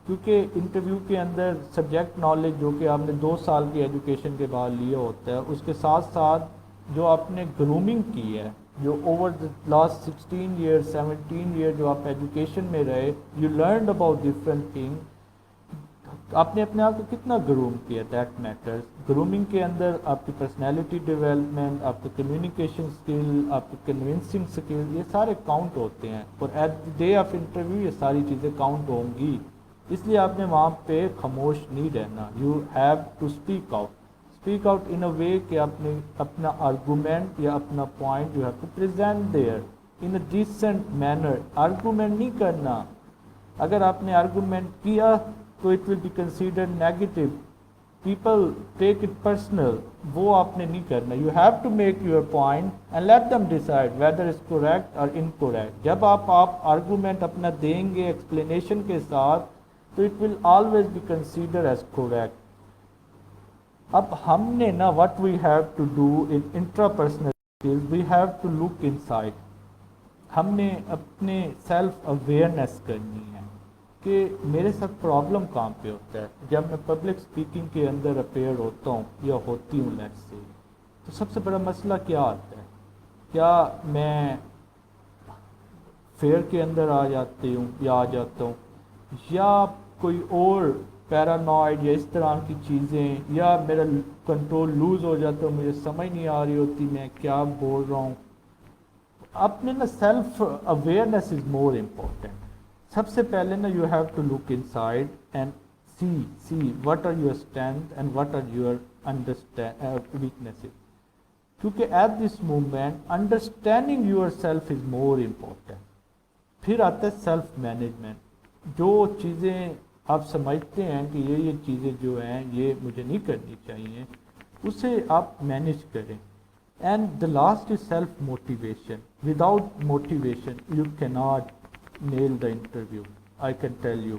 کیونکہ انٹرویو کے اندر سبجیکٹ نالج جو کہ آپ نے 2 سال کی ایجوکیشن کے بعد لیا ہوتا ہے، اس کے ساتھ ساتھ جو آپ نے گرومنگ کی ہے، جو over the last 16 year 17 year جو آپ ایجوکیشن میں رہے، you learned about different thing. آپ نے اپنے آپ کو کتنا گروم کیا، دیٹ میٹرز. گرومنگ کے اندر آپ کی پرسنالٹی ڈیولپمنٹ، آپ کا کمیونیکیشن اسکل، آپ کی کنونسنگ اسکل، یہ سارے کاؤنٹ ہوتے ہیں. اور at the day of interview یہ ساری چیزیں کاؤنٹ ہوں گی. اس لیے آپ نے وہاں پہ خاموش نہیں رہنا. You have to speak out. Speak out in a way کہ آپ نے اپنا آرگومنٹ یا اپنا point you have to present there in a decent manner. Argument نہیں کرنا. اگر آپ نے آرگومنٹ کیا تو it will be considered negative. People take it personal. وہ آپ نے نہیں کرنا. You have to make your point and let them decide whether is correct or incorrect. جب آپ آرگومنٹ اپنا دیں گے ایکسپلینیشن کے ساتھ تو it will always be consider as correct. اب ہم نے نا what we have to do in intrapersonal skills, we have to look inside. ہم نے اپنے سیلف اویئرنیس کرنی ہے کہ میرے ساتھ پرابلم کہاں پہ ہوتا ہے. جب میں پبلک اسپیکنگ کے اندر اپیئر ہوتا ہوں یا ہوتی ہوں لیٹس سے، تو سب سے بڑا مسئلہ کیا آتا ہے؟ کیا میں فیئر کے اندر آ جاتا ہوں، یا کوئی اور پیرانوائڈ یا اس طرح کی چیزیں، یا میرا کنٹرول لوز ہو جاتا ہے، مجھے سمجھ نہیں آ رہی ہوتی میں کیا بول رہا ہوں. اپنے نا self awareness is more important. سب سے پہلے نا you have to look inside and see what are your strength and what are your weaknesses. کیونکہ at this moment understanding yourself is more important. پھر آتا ہے self management. جو چیزیں آپ سمجھتے ہیں کہ یہ چیزیں جو ہیں یہ مجھے نہیں کرنی چاہیے، اسے آپ مینیج کریں. And the last is self motivation. Without motivation you can not nail the interview. I can tell you,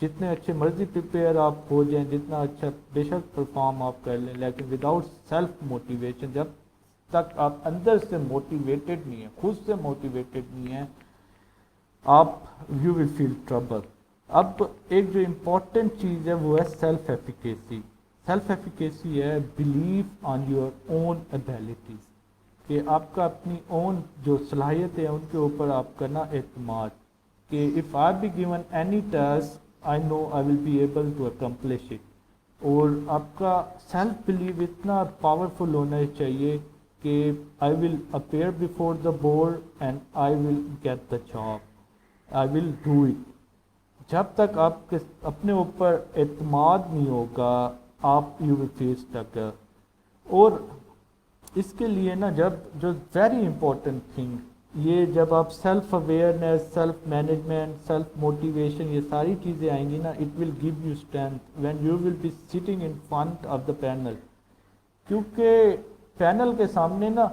جتنے اچھے مرضی پریپیئر آپ ہو جائیں، جتنا اچھا بے شک پرفارم آپ کر لیں، لیکن وداؤٹ سیلف موٹیویشن، جب تک آپ اندر سے موٹیویٹڈ نہیں ہیں، خود سے موٹیویٹڈ نہیں ہیں، آپ یو ول فیل ٹربل. اب ایک جو امپورٹنٹ چیز ہے وہ ہے سیلف ایفیکیسی. سیلف ایفیکیسی ہے بلیف آن یور اون ایبیلٹیز، کہ آپ کا اپنی اون جو صلاحیتیں ہیں ان کے اوپر آپ کا نا اعتماد، کہ if I be given any task I know I will be able to accomplish it. اور آپ کا سیلف بلیف اتنا پاورفل ہونا چاہیے کہ I will appear before the board and I will get the job, I will do it. جب تک آپ کے اپنے اوپر اعتماد نہیں ہوگا، آپ یو ول فیل اسٹک. اور اس کے لیے نا جو ویری امپورٹنٹ تھنگ، یہ جب آپ self awareness, self management, self motivation, یہ ساری چیزیں آئیں گی نا، it will give you strength when you will be sitting in front of the panel. کیونکہ پینل کے سامنے نا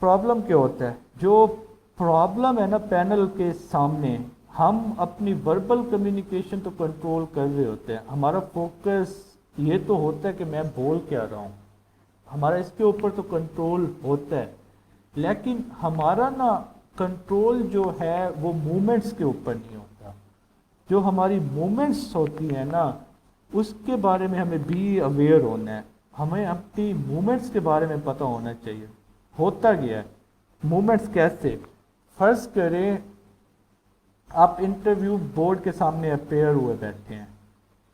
پرابلم کیا ہوتا ہے، جو پرابلم ہے نا پینل کے سامنے، ہم اپنی وربل کمیونیکیشن تو کنٹرول کر رہے ہوتے ہیں، ہمارا فوکس یہ تو ہوتا ہے کہ میں بول کیا رہا ہوں، ہمارا اس کے اوپر تو کنٹرول ہوتا ہے، لیکن ہمارا نا کنٹرول جو ہے وہ مومنٹس کے اوپر نہیں ہوتا. جو ہماری مومنٹس ہوتی ہیں نا اس کے بارے میں ہمیں بی اویئر ہونا ہے، ہمیں اپنی مومنٹس کے بارے میں پتہ ہونا چاہیے. ہوتا گیا ہے مومنٹس کیسے؟ فرض کریں آپ انٹرویو بورڈ کے سامنے اپیئر ہوئے بیٹھے ہیں،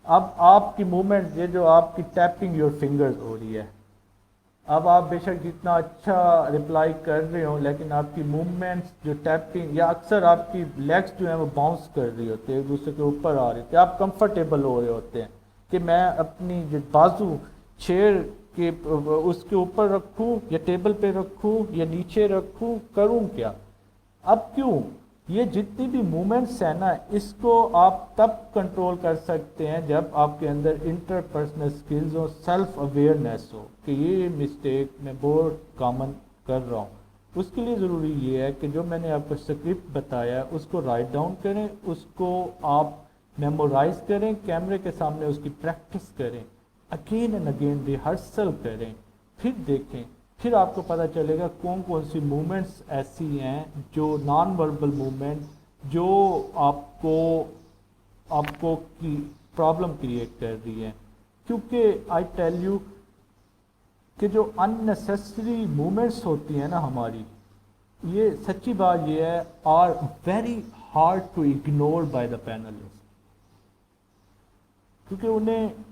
اب آپ کی مومنٹ یہ جو آپ کی ٹیپنگ یور فنگرز ہو رہی ہے، اب آپ بے شک جتنا اچھا رپلائی کر رہے ہوں لیکن آپ کی موومنٹس جو ٹیپنگ یا اکثر آپ کی لیگس جو ہیں وہ باؤنس کر رہی ہوتے ہیں، ایک دوسرے کے اوپر آ رہے ہوتے ہیں، آپ کمفرٹیبل ہو رہے ہوتے ہیں کہ میں اپنی جو بازو چیئر کے اس کے اوپر رکھوں یا ٹیبل پہ رکھوں یا نیچے رکھوں، کروں کیا. اب کیوں یہ جتنی بھی مومنٹس ہیں نا اس کو آپ تب کنٹرول کر سکتے ہیں جب آپ کے اندر انٹر پرسنل سکلز ہو، سیلف اویئرنیس ہو کہ یہ مسٹیک میں بہت کامن کر رہا ہوں. اس کے لیے ضروری یہ ہے کہ جو میں نے آپ کو اسکرپٹ بتایا اس کو رائٹ ڈاؤن کریں، اس کو آپ میمورائز کریں، کیمرے کے سامنے اس کی پریکٹس کریں، اگین اینڈ اگین ریہرسل کریں، پھر دیکھیں، پھر آپ کو پتہ چلے گا کون کون سی موومنٹس ایسی ہیں جو نان وربل موومنٹ جو آپ کو کی پرابلم کریٹ کر رہی ہیں. کیونکہ آئی ٹیل یو کہ جو اننیسیسری موومنٹس ہوتی ہیں نا ہماری، یہ سچی بات یہ ہے are very hard to ignore by the panelist. کیونکہ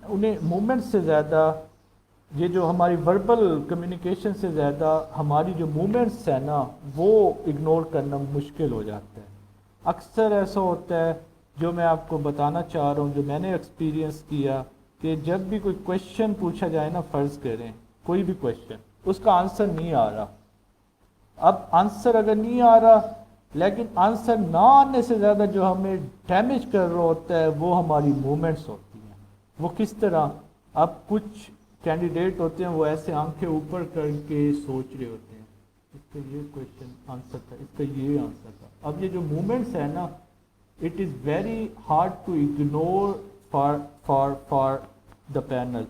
انہیں موومنٹ سے زیادہ یہ جو ہماری وربل کمیونیکیشن سے زیادہ ہماری جو موومنٹس ہیں نا وہ اگنور کرنا مشکل ہو جاتا ہے. اکثر ایسا ہوتا ہے جو میں آپ کو بتانا چاہ رہا ہوں، جو میں نے ایکسپیرینس کیا کہ جب بھی کوئی کویشچن پوچھا جائے نا، فرض کریں کوئی بھی کویشچن، اس کا آنسر نہیں آ رہا. اب آنسر اگر نہیں آ رہا لیکن آنسر نہ آنے سے زیادہ جو ہمیں ڈیمیج کر رہا ہوتا ہے وہ ہماری موومنٹس ہوتی ہیں. وہ کس طرح؟ اب کچھ کینڈیڈیٹ ہوتے ہیں وہ ایسے آنکھیں اوپر کر کے سوچ رہے ہوتے ہیں اس کا یہ کویشچن آنسر تھا، اس کا یہ آنسر تھا. اب یہ جو موومنٹس ہیں نا it is very hard to ignore for the panel.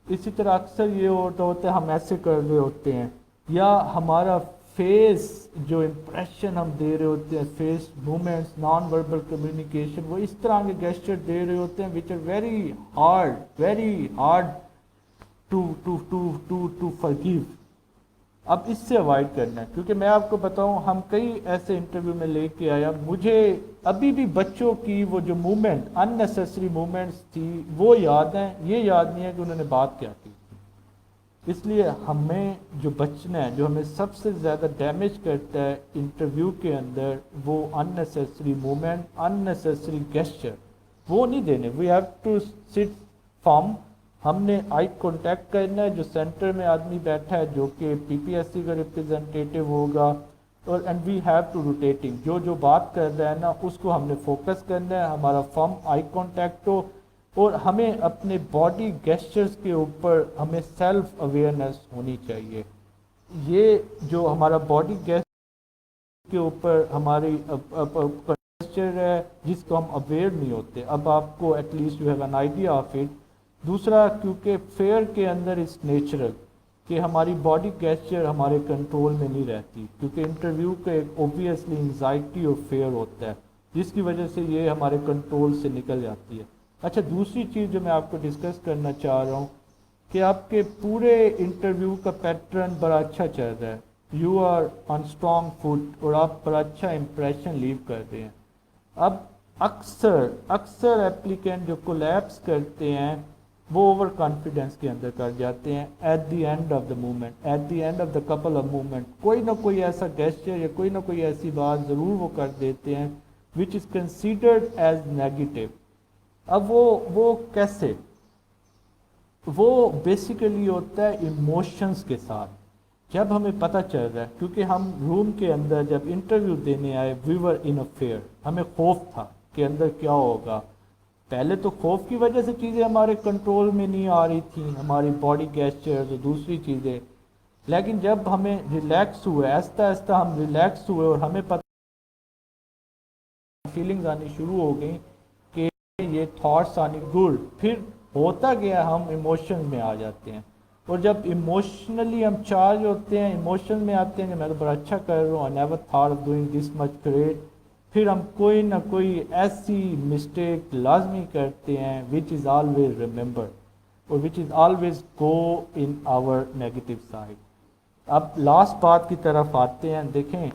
اسی طرح اکثر یہ ہوتا ہے ہم ایسے کر رہے ہوتے ہیں، یا ہمارا فیس جو امپریشن ہم دے رہے ہوتے ہیں، face movements, non verbal communication, وہ اس طرح کے گیسچر دے رہے ہوتے ہیں which are very hard to forgive. اب اس سے اوائڈ کرنا ہے، کیونکہ میں آپ کو بتاؤں ہم کئی ایسے انٹرویو میں لے کے آیا، مجھے ابھی بھی بچوں کی وہ جو موومنٹ اننیسیسری موومنٹس تھی وہ یاد ہیں، یہ یاد نہیں ہے کہ انہوں نے بات کیا کی. اس لیے ہمیں جو بچنا ہے، جو ہمیں سب سے زیادہ ڈیمیج کرتا ہے انٹرویو کے اندر، وہ اننیسیسری موومنٹ، اننیسیسری گیسچر وہ نہیں دینے. We have to sit firm. ہم نے آئی کانٹیکٹ کرنا ہے، جو سینٹر میں آدمی بیٹھا ہے جو کہ پی پی ایس سی کا ریپرزینٹیٹیو ہوگا، اور and we have to rotating, جو بات کر رہا ہے نا اس کو ہم نے فوکس کرنا ہے، ہمارا فارم آئی کانٹیکٹ ہو، اور ہمیں اپنے باڈی گیسچرز کے اوپر ہمیں سیلف اویئرنیس ہونی چاہیے. یہ جو ہمارا باڈی گیسچر کے اوپر ہماری گیسچر ہے جس کو ہم اویئر نہیں ہوتے. اب آپ کو at least you have an idea of it. دوسرا، کیونکہ فیئر کے اندر از نیچرل کہ ہماری باڈی گیسچر ہمارے کنٹرول میں نہیں رہتی، کیونکہ انٹرویو کا ایک اوبویسلی انزائٹی اور فیئر ہوتا ہے جس کی وجہ سے یہ ہمارے کنٹرول سے نکل جاتی ہے. اچھا، دوسری چیز جو میں آپ کو ڈسکس کرنا چاہ رہا ہوں کہ آپ کے پورے انٹرویو کا پیٹرن بڑا اچھا چل رہا ہے، you are on strong foot, اور آپ بڑا اچھا امپریشن لیو کر رہے ہیں. اب اکثر ایپلیکینٹ جو کولیپس کرتے ہیں وہ اوور کانفیڈنس کے اندر کر جاتے ہیں at the end of the movement, at the end of the couple of movement. کوئی نہ کوئی ایسا گیسچر یا کوئی نہ کوئی ایسی بات ضرور وہ کر دیتے ہیں وچ از کنسیڈرڈ ایز نیگیٹو. اب وہ کیسے؟ وہ بیسیکلی ہوتا ہے ایموشنز کے ساتھ. جب ہمیں پتہ چل رہا ہے، کیونکہ ہم روم کے اندر جب انٹرویو دینے آئے وی ور ان اے فیئر، ہمیں خوف تھا کہ اندر کیا ہوگا. پہلے تو خوف کی وجہ سے چیزیں ہمارے کنٹرول میں نہیں آ رہی تھیں، ہماری باڈی گیسچرز اور دوسری چیزیں. لیکن جب ہمیں ریلیکس ہوئے، آہستہ آہستہ ہم ریلیکس ہوئے اور ہمیں پتہ فیلنگز آنی شروع ہو گئیں کہ یہ تھاٹس آنی گڈ، پھر ہوتا گیا ہم ایموشن میں آ جاتے ہیں. اور جب ایموشنلی ہم چارج ہوتے ہیں، ایموشن میں آتے ہیں کہ میں تو بڑا اچھا کر رہا ہوں، I never thought of doing this much great, پھر ہم کوئی نہ کوئی ایسی مسٹیک لازمی کرتے ہیں وچ is always remember or which is always go in our negative side. اب لاسٹ بات کی طرف آتے ہیں. دیکھیں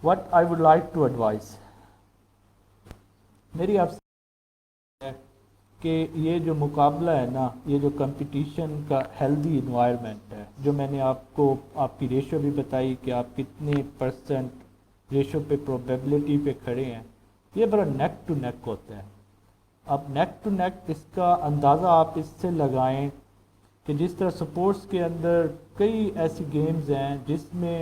what I would like to advise، میری آپ سے ہے کہ یہ جو مقابلہ ہے نا، یہ جو کمپٹیشن کا ہیلدی انوائرمنٹ ہے، جو میں نے آپ کو آپ کی ریشو بھی بتائی کہ آپ کتنے پرسنٹ ریشو پہ پروبیبلٹی پہ کھڑے ہیں، یہ بڑا نیک ٹو نیک ہوتا ہے. اب نیک ٹو نیک اس کا اندازہ آپ اس سے لگائیں کہ جس طرح سپورٹس کے اندر کئی ایسی گیمز ہیں جس میں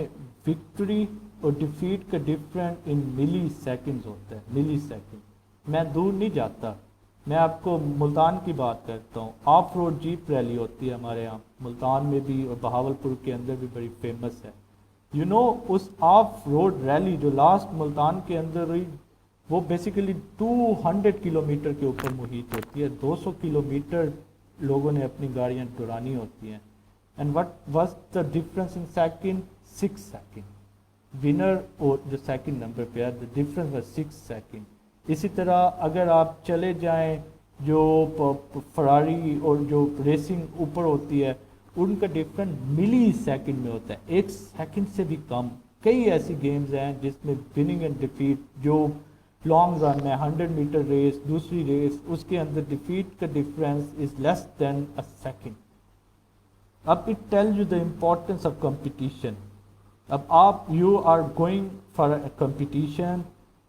وکٹری اور ڈیفیٹ کا ڈفرینٹ ان ملی سیکنڈز ہوتا ہے، ملی سیکنڈ. میں دور نہیں جاتا، میں آپ کو ملتان کی بات کرتا ہوں. آف روڈ جیپ ریلی ہوتی ہے ہمارے یہاں ملتان میں بھی اور بہاولپور کے اندر بھی بڑی فیمس ہے. یو نو اس آف روڈ ریلی جو لاسٹ ملتان کے اندر ہوئی، وہ بیسیکلی 200 کلومیٹر کے اوپر محیط ہوتی ہے. 200 کلومیٹر لوگوں نے اپنی گاڑیاں دوڑانی ہوتی ہیں. And what was the difference in second? 6 second. Winner اور جو سیکنڈ نمبر پہ ہے دا ڈفرنس واز 6 سیکنڈ. اسی طرح اگر آپ چلے جائیں جو فراری اور جو ریسنگ اوپر ہوتی ہے، ان کا ڈفرنٹ ملی سیکنڈ میں ہوتا ہے، 1 سیکنڈ سے بھی کم. کئی ایسی گیمز ہیں جس میں وننگ اینڈ ڈیفیٹ، جو لانگ رن میں 100 میٹر ریس، دوسری ریس، اس کے اندر ڈیفیٹ کا difference is less than a second. اب it tell you the importance of competition. اب آپ you are going for a competition,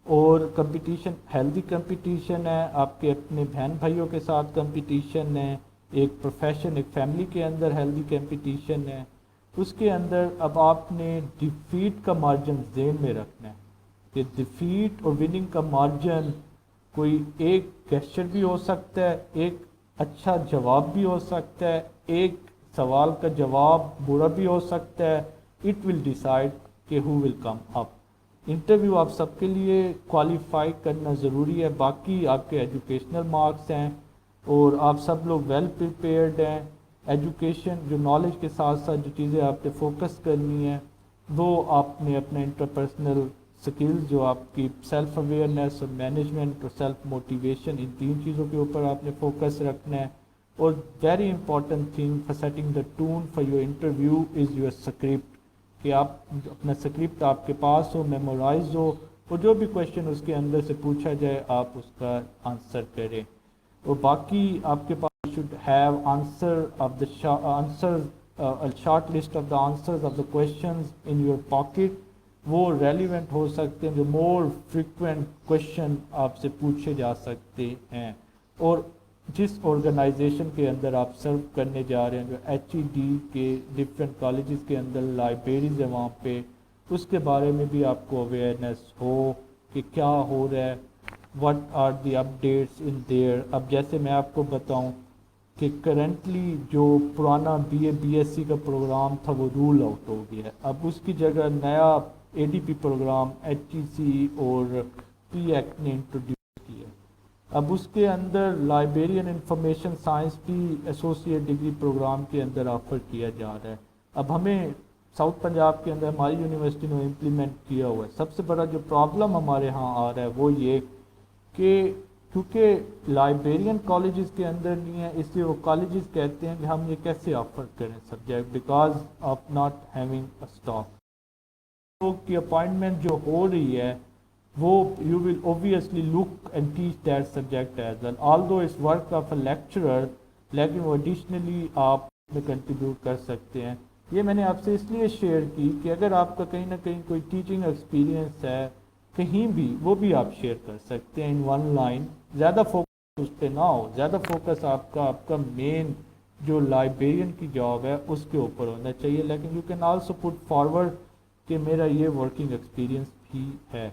اور کمپٹیشن ہیلدی کمپٹیشن ہے، آپ کے اپنے بہن بھائیوں کے ساتھ کمپٹیشن ہے، ایک پروفیشن ایک فیملی کے اندر ہیلدی کمپٹیشن ہے. اس کے اندر اب آپ نے ڈیفیٹ کا مارجن ذہن میں رکھنا ہے کہ ڈیفیٹ اور وننگ کا مارجن کوئی ایک گیسچر بھی ہو سکتا ہے، ایک اچھا جواب بھی ہو سکتا ہے، ایک سوال کا جواب برا بھی ہو سکتا ہے. اٹ ول ڈیسائڈ کہ ہو ول کم اپ. انٹرویو آپ سب کے لیے کوالیفائی کرنا ضروری ہے. باقی آپ کے ایجوکیشنل مارکس ہیں اور آپ سب لوگ ویل پریپیئرڈ ہیں. ایجوکیشن جو نالج کے ساتھ ساتھ جو چیزیں آپ نے فوکس کرنی ہیں، وہ آپ نے اپنے انٹرپرسنل سکلز، جو آپ کی سیلف اویئرنیس اور مینجمنٹ اور سیلف موٹیویشن، ان 3 چیزوں کے اوپر آپ نے فوکس رکھنا ہے. اور very important thing for setting the tone for your interview is your script, کہ آپ اپنا اسکرپٹ آپ کے پاس ہو، میمورائز ہو، اور جو بھی کویشچن اس کے اندر سے پوچھا جائے آپ اس کا آنسر کریں. اور باقی آپ کے پاس should have answer of the answers a short list of the answers of the questions in your pocket. وہ ریلیونٹ ہو سکتے ہیں، جو مور فریکوینٹ کویشچن آپ سے پوچھے جا سکتے ہیں. اور جس آرگنائزیشن کے اندر آپ سرو کرنے جا رہے ہیں، جو HED کے ڈفرینٹ کالجز کے اندر لائبریریز ہیں وہاں پہ، اس کے بارے میں بھی آپ کو اویئرنیس ہو کہ کیا ہو رہا ہے، what are the updates in there. اب جیسے میں آپ کو بتاؤں کہ کرنٹلی جو پرانا BA/BSc کا پروگرام تھا وہ رول آؤٹ ہو گیا ہے. اب اس کی جگہ نیا ADP پروگرام HEC اور PEC نے انٹروڈیوس کیا. اب اس کے اندر لائبریرین انفارمیشن سائنس بھی ایسوسیٹ ڈگری پروگرام کے اندر آفر کیا جا رہا ہے. اب ہمیں ساؤتھ پنجاب کے اندر ہماری یونیورسٹی نے امپلیمنٹ کیا ہوا ہے. سب سے بڑا جو پرابلم ہمارے ہاں آ رہا ہے وہ یہ کہ کیونکہ لائبریرین کالجز کے اندر نہیں ہے، اس لیے وہ کالجز کہتے ہیں کہ ہم یہ کیسے آفر کریں subject because of not having a staff. لوگ کی اپائنٹمنٹ جو ہو رہی ہے وہ you will obviously look and teach that subject as well, although اس ورک آف اے لیکچرر، لیکن وہ ایڈیشنلی آپ میں کنٹریبیوٹ کر سکتے ہیں. یہ میں نے آپ سے اس لیے شیئر کی کہ اگر آپ کا کہیں نہ کہیں کوئی ٹیچنگ ایکسپیرینس ہے کہیں بھی، وہ بھی آپ شیئر کر سکتے ہیں ان 1 لائن. زیادہ فوکس اس پہ نہ ہو، زیادہ فوکس آپ کا مین جو لائبریرین کی جاب ہے اس کے اوپر ہونا چاہیے، لیکن you can also put forward کہ میرا یہ ورکنگ ایکسپیرینس بھی ہے.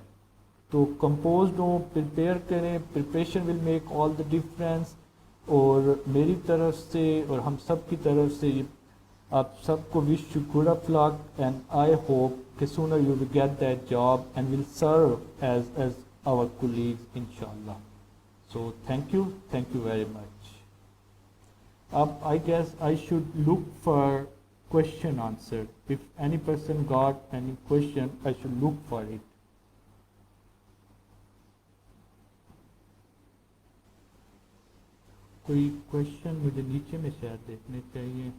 تو کمپوزڈ ہوں، پریپیئر کریں، preparation will make all the difference. اور میری طرف سے اور ہم سب کی طرف سے آپ سب کو wish you good of luck, and I hope کہ sooner you will get that job and will serve as our colleagues ان شاء اللہ. So thank you very much. I guess I should look for question answer. If any person got any question, I should look for it. کوئی question مجھے نیچے میں شاید دیکھنے چاہیے.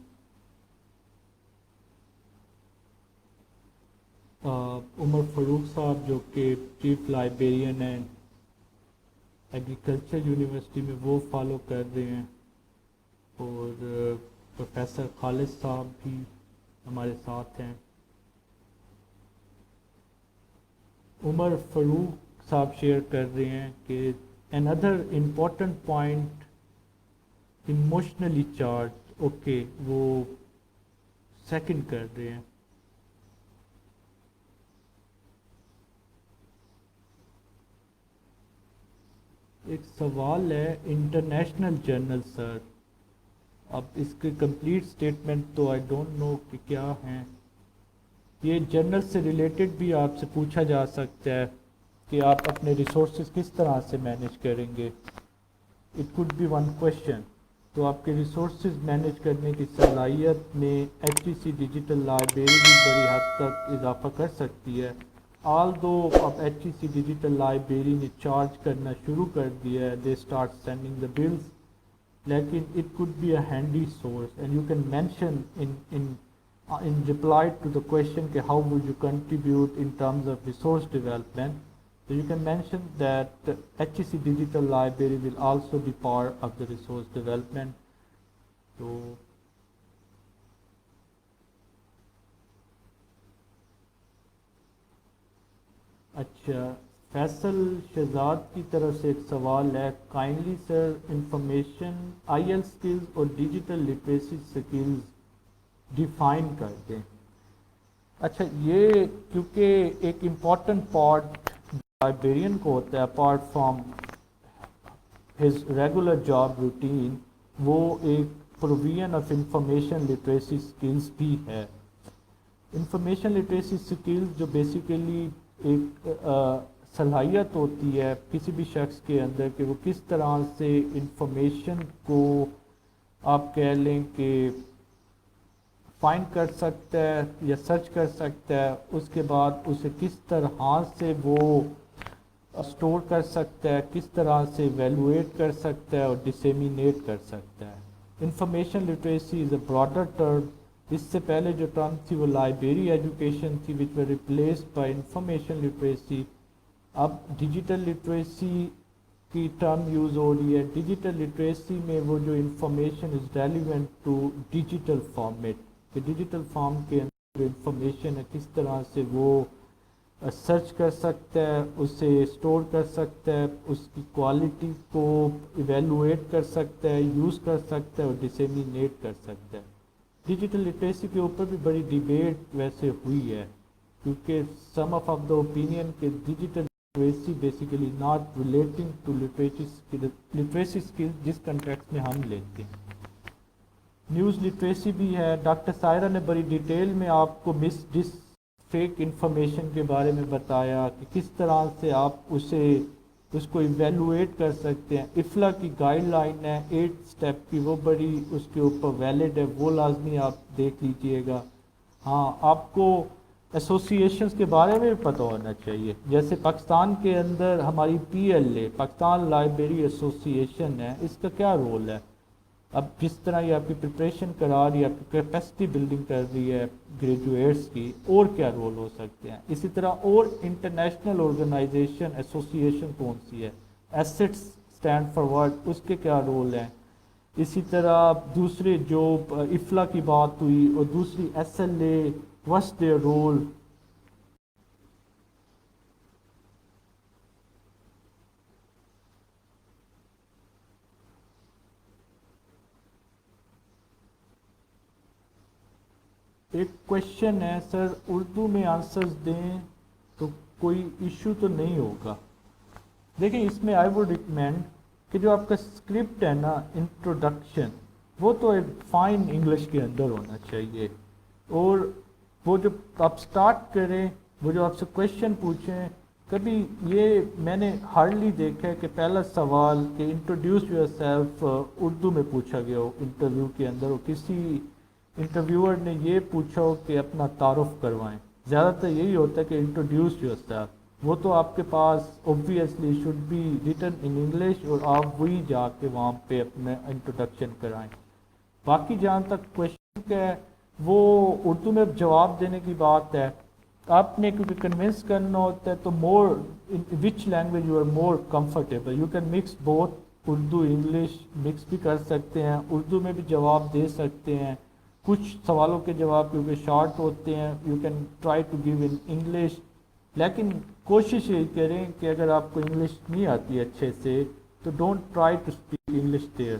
عمر فاروق صاحب جو کہ چیف لائبریرین ہیں ایگریکلچر یونیورسٹی میں، وہ فالو کر رہے ہیں. اور پروفیسر خالد صاحب بھی ہمارے ساتھ ہیں. عمر فاروق صاحب شیئر کر رہے ہیں کہ another important point emotionally charged. Okay وہ سیکنڈ کر رہے ہیں. ایک سوال ہے انٹرنیشنل جرنل سر. اب اس کے کمپلیٹ سٹیٹمنٹ تو آئی ڈونٹ نو کہ کیا ہیں. یہ جرنل سے ریلیٹڈ بھی آپ سے پوچھا جا سکتا ہے کہ آپ اپنے ریسورسز کس طرح سے مینیج کریں گے. It could be one question. تو آپ کے ریسورسز مینیج کرنے کی صلاحیت میں H T C digital library بھی بڑی حد تک اضافہ کر سکتی ہے. آل دو اب H T C digital library نے چارج کرنا شروع کر دیا ہے، they start sending the bills, لیکن it could be a handy source and you can mention in reply to the question کہ how would you contribute in terms of resource development. So you can mention that HEC Digital Library will also be part of the resource development. So اچھا، فیصل شہزاد کی طرف سے ایک سوال ہے. Kindly sir information I L skills اور digital literacy skills define کر دیں. اچھا، یہ کیونکہ ایک امپورٹنٹ پارٹ لائبریرین کو ہوتا ہے apart from his regular job routine, وہ ایک provision of information literacy skills بھی ہے. انفارمیشن لٹریسی اسکلز جو بیسیکلی ایک صلاحیت ہوتی ہے کسی بھی شخص کے اندر کہ وہ کس طرح سے انفارمیشن کو آپ کہہ لیں کہ فائنڈ کر سکتا ہے یا سرچ کر سکتا ہے، اس کے بعد اسے کس طرح سے وہ اسٹور کر سکتا ہے، کس طرح سے ایویلویٹ کر سکتا ہے اور ڈسیمینیٹ کر سکتا ہے. Information literacy is a broader term. اس سے پہلے جو ٹرم تھی وہ لائبریری ایجوکیشن تھی which were replaced by information literacy. اب ڈیجیٹل لٹریسی کی ٹرم یوز ہو رہی ہے. ڈیجیٹل لٹریسی میں وہ جو information is relevant to digital format, کہ ڈیجیٹل فارم کے اندر جو انفارمیشن ہے کس طرح سے وہ سرچ کر سکتا ہے، اسے اسٹور کر سکتا ہے، اس کی کوالٹی کو ایویلویٹ کر سکتا ہے، یوز کر سکتا ہے اور ڈسیمینیٹ کر سکتا ہے. ڈیجیٹل لٹریسی کے اوپر بھی بڑی ڈیبیٹ ویسے ہوئی ہے کیونکہ سم آف دا اوپینین کہ digital literacy basically not relating to literacy skill جس کنٹیکسٹ میں ہم لیتے ہیں. نیوز لٹریسی بھی ہے. ڈاکٹر سائرہ نے بڑی ڈیٹیل میں آپ کو ڈس فیک انفارمیشن کے بارے میں بتایا کہ کس طرح سے آپ اس کو ایویلویٹ کر سکتے ہیں. افلا کی گائیڈ لائن ہے 8 اسٹیپ کی، وہ بڑی اس کے اوپر ویلڈ ہے، وہ لازمی آپ دیکھ لیجئے گا. ہاں، آپ کو ایسوسیشنز کے بارے میں بھی پتہ ہونا چاہیے. جیسے پاکستان کے اندر ہماری PLA پاکستان لائبریری ایسوسیشن ہے، اس کا کیا رول ہے؟ اب جس طرح یہ آپ کی پریپریشن کرا رہی ہے، آپ کی کیپیسٹی بلڈنگ کر رہی ہے گریجویٹس کی، اور کیا رول ہو سکتے ہیں؟ اسی طرح اور انٹرنیشنل آرگنائزیشن ایسوسیشن کون سی ہے؟ ایسٹس اسٹینڈ فار ورڈ، اس کے کیا رول ہیں؟ اسی طرح دوسرے جو افلا کی بات ہوئی اور دوسری SLA، what's their role؟ ایک کویشچن ہے سر، اردو میں آنسرز دیں تو کوئی ایشو تو نہیں ہوگا؟ دیکھیں اس میں آئی ووڈ ریکمینڈ کہ جو آپ کا اسکرپٹ ہے نا، انٹروڈکشن، وہ تو ایک فائن انگلش کے اندر ہونا چاہیے، اور وہ جو آپ سٹارٹ کریں، وہ جو آپ سے کویشچن پوچھیں، کبھی یہ میں نے ہارڈلی دیکھا ہے کہ پہلا سوال کہ انٹروڈیوس یور سیلف اردو میں پوچھا گیا ہو انٹرویو کے اندر، اور کسی انٹرویور نے یہ پوچھا ہو کہ اپنا تعارف کروائیں۔ زیادہ تر یہی ہوتا ہے کہ انٹروڈیوس یور سیلف، وہ تو آپ کے پاس obviously should be written in English, اور آپ وہی جا کے وہاں پہ اپنا انٹروڈکشن کرائیں۔ باقی جہاں تک کویشچن کا ہے، وہ اردو میں جواب دینے کی بات ہے، آپ نے کیونکہ کنونس کرنا ہوتا ہے تو more which language you are more comfortable, you can mix both, Urdu English mix بھی کر سکتے ہیں، اردو میں بھی جواب دے سکتے ہیں، کچھ سوالوں کے جواب کیونکہ شارٹ ہوتے ہیں you can try to give in English, لیکن کوشش یہ کریں کہ اگر آپ کو انگلش نہیں آتی اچھے سے تو don't try to speak English there.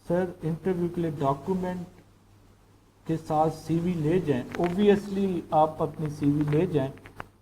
Sir interview کے لیے ڈاکومنٹ کے ساتھ سی وی لے جائیں، اوبویسلی آپ اپنی سی وی لے جائیں،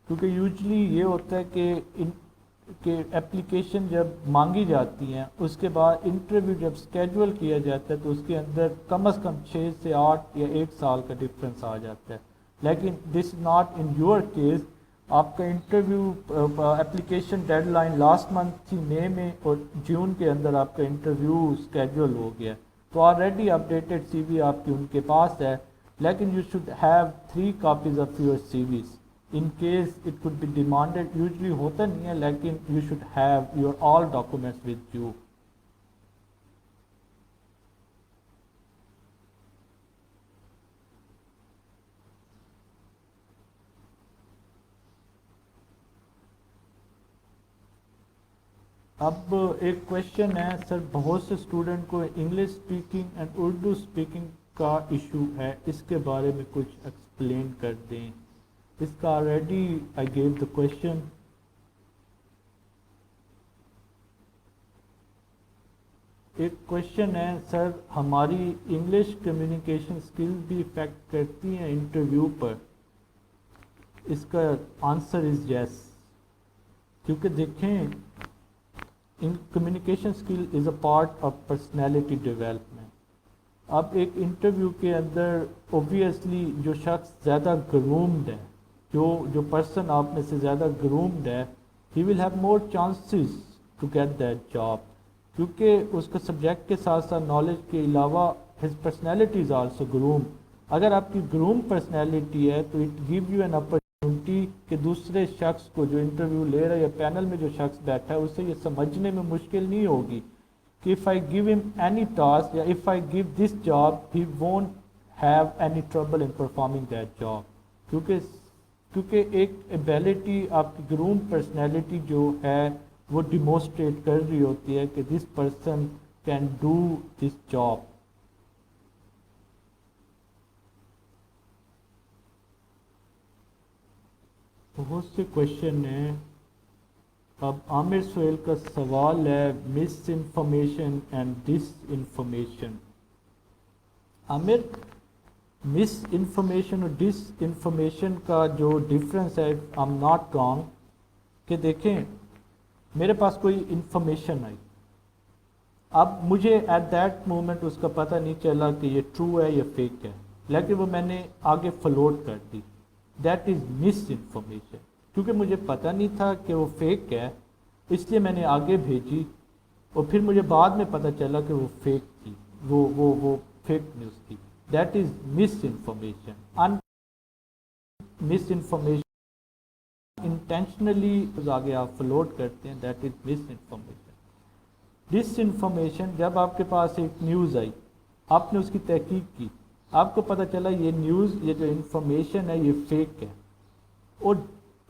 کیونکہ یوزلی یہ ہوتا ہے کہ اپلیکیشن جب مانگی جاتی ہیں اس کے بعد انٹرویو جب اسکیجول کیا جاتا ہے تو اس کے اندر کم از کم 6 سے 8 یا 1 سال کا ڈفرینس آ جاتا ہے، لیکن this not in your case. آپ کا interview application deadline last month تھی مئی میں، اور جون کے اندر آپ کا انٹرویو اسکیجول ہو گیا، تو آلریڈی اپڈیٹڈ سی وی آپ کی ان کے پاس ہے، لیکن you should have 3 copies of your CVs in case it could be demanded, usually ہوتا نہیں ہے، لیکن you should have your all documents with you. اب ایک کویشچن ہے سر، بہت سے اسٹوڈنٹ کو English speaking and Urdu speaking کا ایشو ہے، اس کے بارے میں کچھ ایکسپلین کر دیں۔ اس کا already I give the question. ایک کویشچن ہے سر، ہماری انگلش کمیونیکیشن اسکل بھی افیکٹ کرتی ہیں انٹرویو پر؟ اس کا آنسر از یس، کیونکہ دیکھیں communication skill is a part of personality development. اب ایک انٹرویو کے اندر اوبویسلی جو شخص زیادہ گرومڈ ہے، جو پرسن آپ میں سے زیادہ گرومڈ ہے، he will have more chances to get that job, کیونکہ اس کا سبجیکٹ کے ساتھ ساتھ نالج کے علاوہ his personality is also groom. اگر آپ کی گروم پرسنالٹی ہے تو it give you an opportunity کہ دوسرے شخص کو جو انٹرویو لے رہا ہے یا پینل میں جو شخص بیٹھا ہے اسے یہ سمجھنے میں مشکل نہیں ہوگی کہ if I give him any task یا if I give this job he won't have any trouble in performing that job، کیونکہ ایک ایبیلٹی آپ کی گروم پرسنالٹی جو ہے وہ ڈیمونسٹریٹ کر رہی ہوتی ہے کہ this person can do this job. بہت سے کویشچن ہیں۔ اب عامر سہیل کا سوال ہے misinformation and disinformation. Aamir, misinformation اور ڈس انفارمیشن کا جو ڈفرینس ہے، آئی ایم ناٹ رانگ، کہ دیکھیں میرے پاس کوئی انفارمیشن آئی، اب مجھے ایٹ دیٹ مومنٹ اس کا پتہ نہیں چلا کہ یہ ٹرو ہے یا فیک ہے، لیکن وہ میں نے آگے فلوٹ کر دی، دیٹ از مس انفارمیشن، کیونکہ مجھے پتہ نہیں تھا کہ وہ فیک ہے، اس لیے میں نے آگے بھیجی، اور پھر مجھے بعد میں پتہ چلا کہ وہ فیک تھی، وہ فیک نیوز تھی، that is misinformation. Misinformation intentionally آگے آپ فلوٹ کرتے ہیں، that is misinformation. Disinformation, جب آپ کے پاس ایک نیوز آئی، آپ نے اس کی تحقیق کی، آپ کو پتہ چلا یہ نیوز، یہ جو انفارمیشن ہے یہ فیک ہے، اور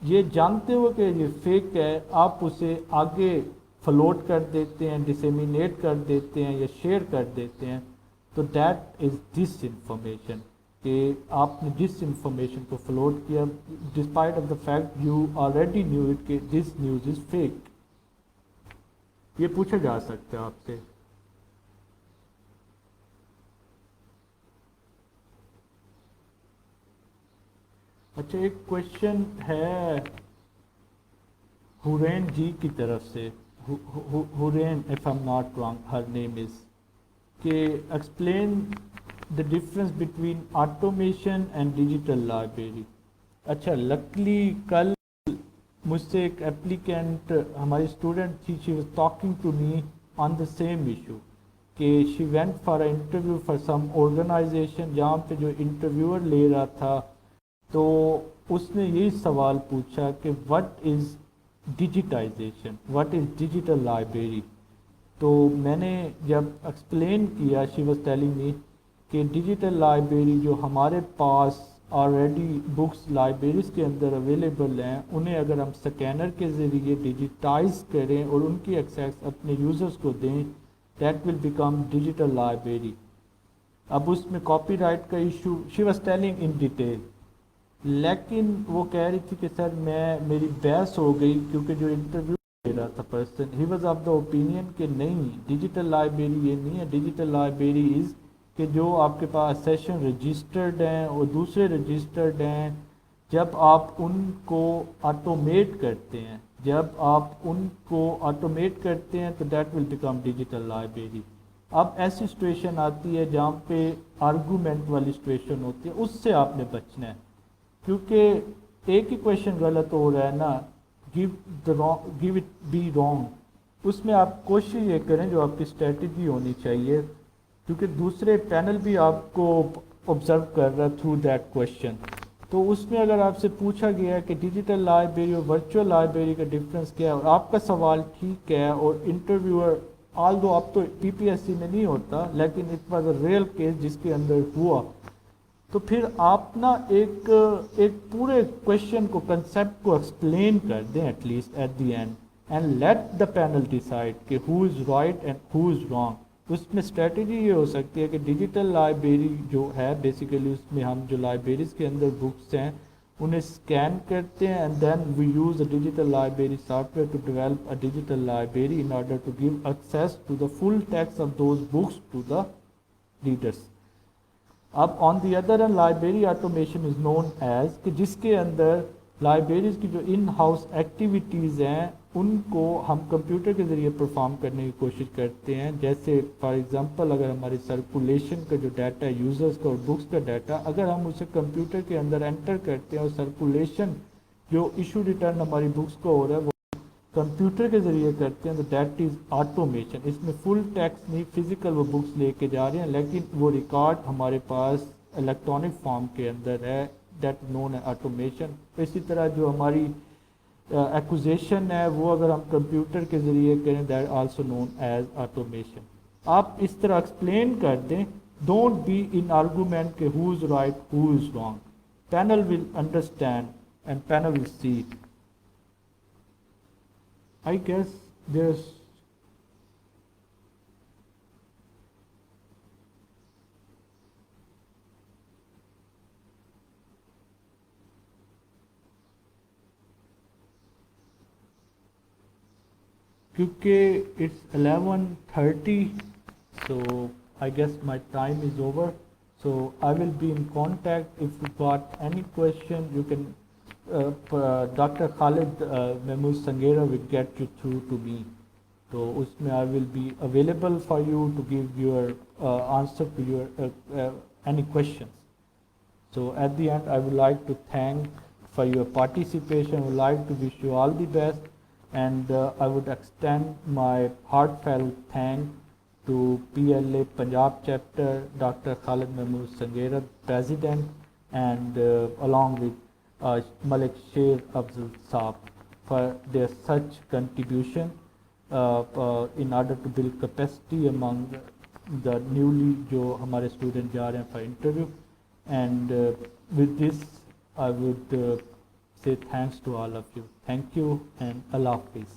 یہ جانتے ہو کہ یہ فیک ہے، آپ اسے آگے فلوٹ کر دیتے ہیں، ڈسیمینیٹ کر دیتے ہیں یا شیئر کر دیتے ہیں، تو دیٹ از ڈس انفارمیشن، کہ آپ نے ڈس انفارمیشن کو فلوٹ کیا despite of the fact you already knew it کہ دس نیوز از فیک۔ یہ پوچھا جا سکتا ہے آپ سے۔ اچھا ایک کوشچن ہے ہورین جی کی طرف سے، Hoorain if I'm not wrong her name is، کہ explain the difference between automation and digital library. اچھا لکلی کل مجھ سے ایک اپلیکینٹ ہماری اسٹوڈنٹ تھی، she was talking to me on the same issue, کہ she went for a interview for some organisation, جہاں پہ جو انٹرویور لے رہا تھا تو اس نے یہی سوال پوچھا کہ what is digitization, what is digital library. تو میں نے جب ایکسپلین کیا، شی واز ٹیلنگ می کہ ڈیجیٹل لائبریری جو ہمارے پاس آلریڈی بکس لائبریریز کے اندر اویلیبل ہیں، انہیں اگر ہم سکینر کے ذریعے ڈیجیٹائز کریں اور ان کی ایکسیس اپنے یوزرز کو دیں، that will become digital library. اب اس میں کاپی رائٹ کا issue she was telling in detail, لیکن وہ کہہ رہی تھی کہ سر میری بحث ہو گئی، کیونکہ جو انٹرویو دے رہا تھا person he was of the opinion کہ نہیں ڈیجیٹل لائبریری یہ نہیں ہے، ڈیجیٹل لائبریری از کہ جو آپ کے پاس سیشن رجسٹرڈ ہیں اور دوسرے رجسٹرڈ ہیں، جب آپ ان کو آٹومیٹ کرتے ہیں، تو that will become digital library. اب ایسی سچویشن آتی ہے جہاں پہ آرگومنٹ والی سچویشن ہوتی ہے، اس سے آپ نے بچنا ہے، کیونکہ ایک ہی کویشچن غلط ہو رہا ہے نا، گیو اٹ بی رانگ، اس میں آپ کوشش یہ کریں جو آپ کی اسٹریٹجی ہونی چاہیے، کیونکہ دوسرے پینل بھی آپ کو آبزرو کر رہا ہے تھرو دیٹ کویشچن۔ تو اس میں اگر آپ سے پوچھا گیا ہے کہ ڈیجیٹل لائبریری اور ورچوئل لائبریری کا ڈفرینس کیا ہے، اور آپ کا سوال ٹھیک ہے، اور انٹرویور آل دو اب تو پی پی ایس سی میں نہیں ہوتا، لیکن it was a real case جس کے اندر ہوا، تو پھر آپ نا ایک پورے کویشچن کو کنسیپٹ کو ایکسپلین کر دیں at least at the end let the panel decide کہ who is right and who is wrong. اس میں اسٹریٹجی یہ ہو سکتی ہے کہ ڈیجیٹل لائبریری جو ہے بیسیکلی اس میں ہم جو لائبریریز کے اندر بکس ہیں انہیں اسکین کرتے ہیں، and then we use a digital library software to develop a digital library in order to give access to the full text of those books to the readers. اب on the other end library automation is known as کہ جس کے اندر libraries کی جو in house activities ہیں ان کو ہم computer کے ذریعے پرفارم کرنے کی کوشش کرتے ہیں، جیسے فار ایگزامپل اگر ہماری سرکولیشن کا جو ڈیٹا ہے یوزرز کا اور بکس کا ڈیٹا، اگر ہم اسے کمپیوٹر کے اندر انٹر کرتے ہیں اور سرکولیشن جو ایشو ریٹرن ہماری بکس کو ہو رہا ہے وہ کمپیوٹر کے ذریعے کرتے ہیں، تو دیٹ از آٹومیشن۔ اس میں فل ٹیکسٹ نہیں، فزیکل وہ بکس لے کے جا رہے ہیں، لیکن وہ ریکارڈ ہمارے پاس الیکٹرانک فارم کے اندر ہے، دیٹ نون ہے آٹومیشن۔ اسی طرح جو ہماری ایکوزیشن ہے وہ اگر ہم کمپیوٹر کے ذریعے کریں، that also known as automation. آپ اس طرح ایکسپلین کر دیں، ڈونٹ بی ان آرگومنٹ کہ who is right who is wrong, panel will understand and panel will see. I guess there's کیونکہ it's 11:30 so I guess my time is over, so I will be in contact if you got any question you can Dr. Khalid Mahmood Sanghera will get you through to me, so اس میں I will be available for you to give your answer to your any questions. So at the end I would like to thank for your participation, I would like to wish you all the best, and I would extend my heartfelt thanks to PLA Punjab chapter, Dr. Khalid Mahmood Sanghera, President, and along with Malik Sher Afzal Saab for their such contribution in order to build capacity among the newly jo hamare student ja rahe hain for interview, and with this I would say thanks to all of you. Thank you and Allah Hafiz.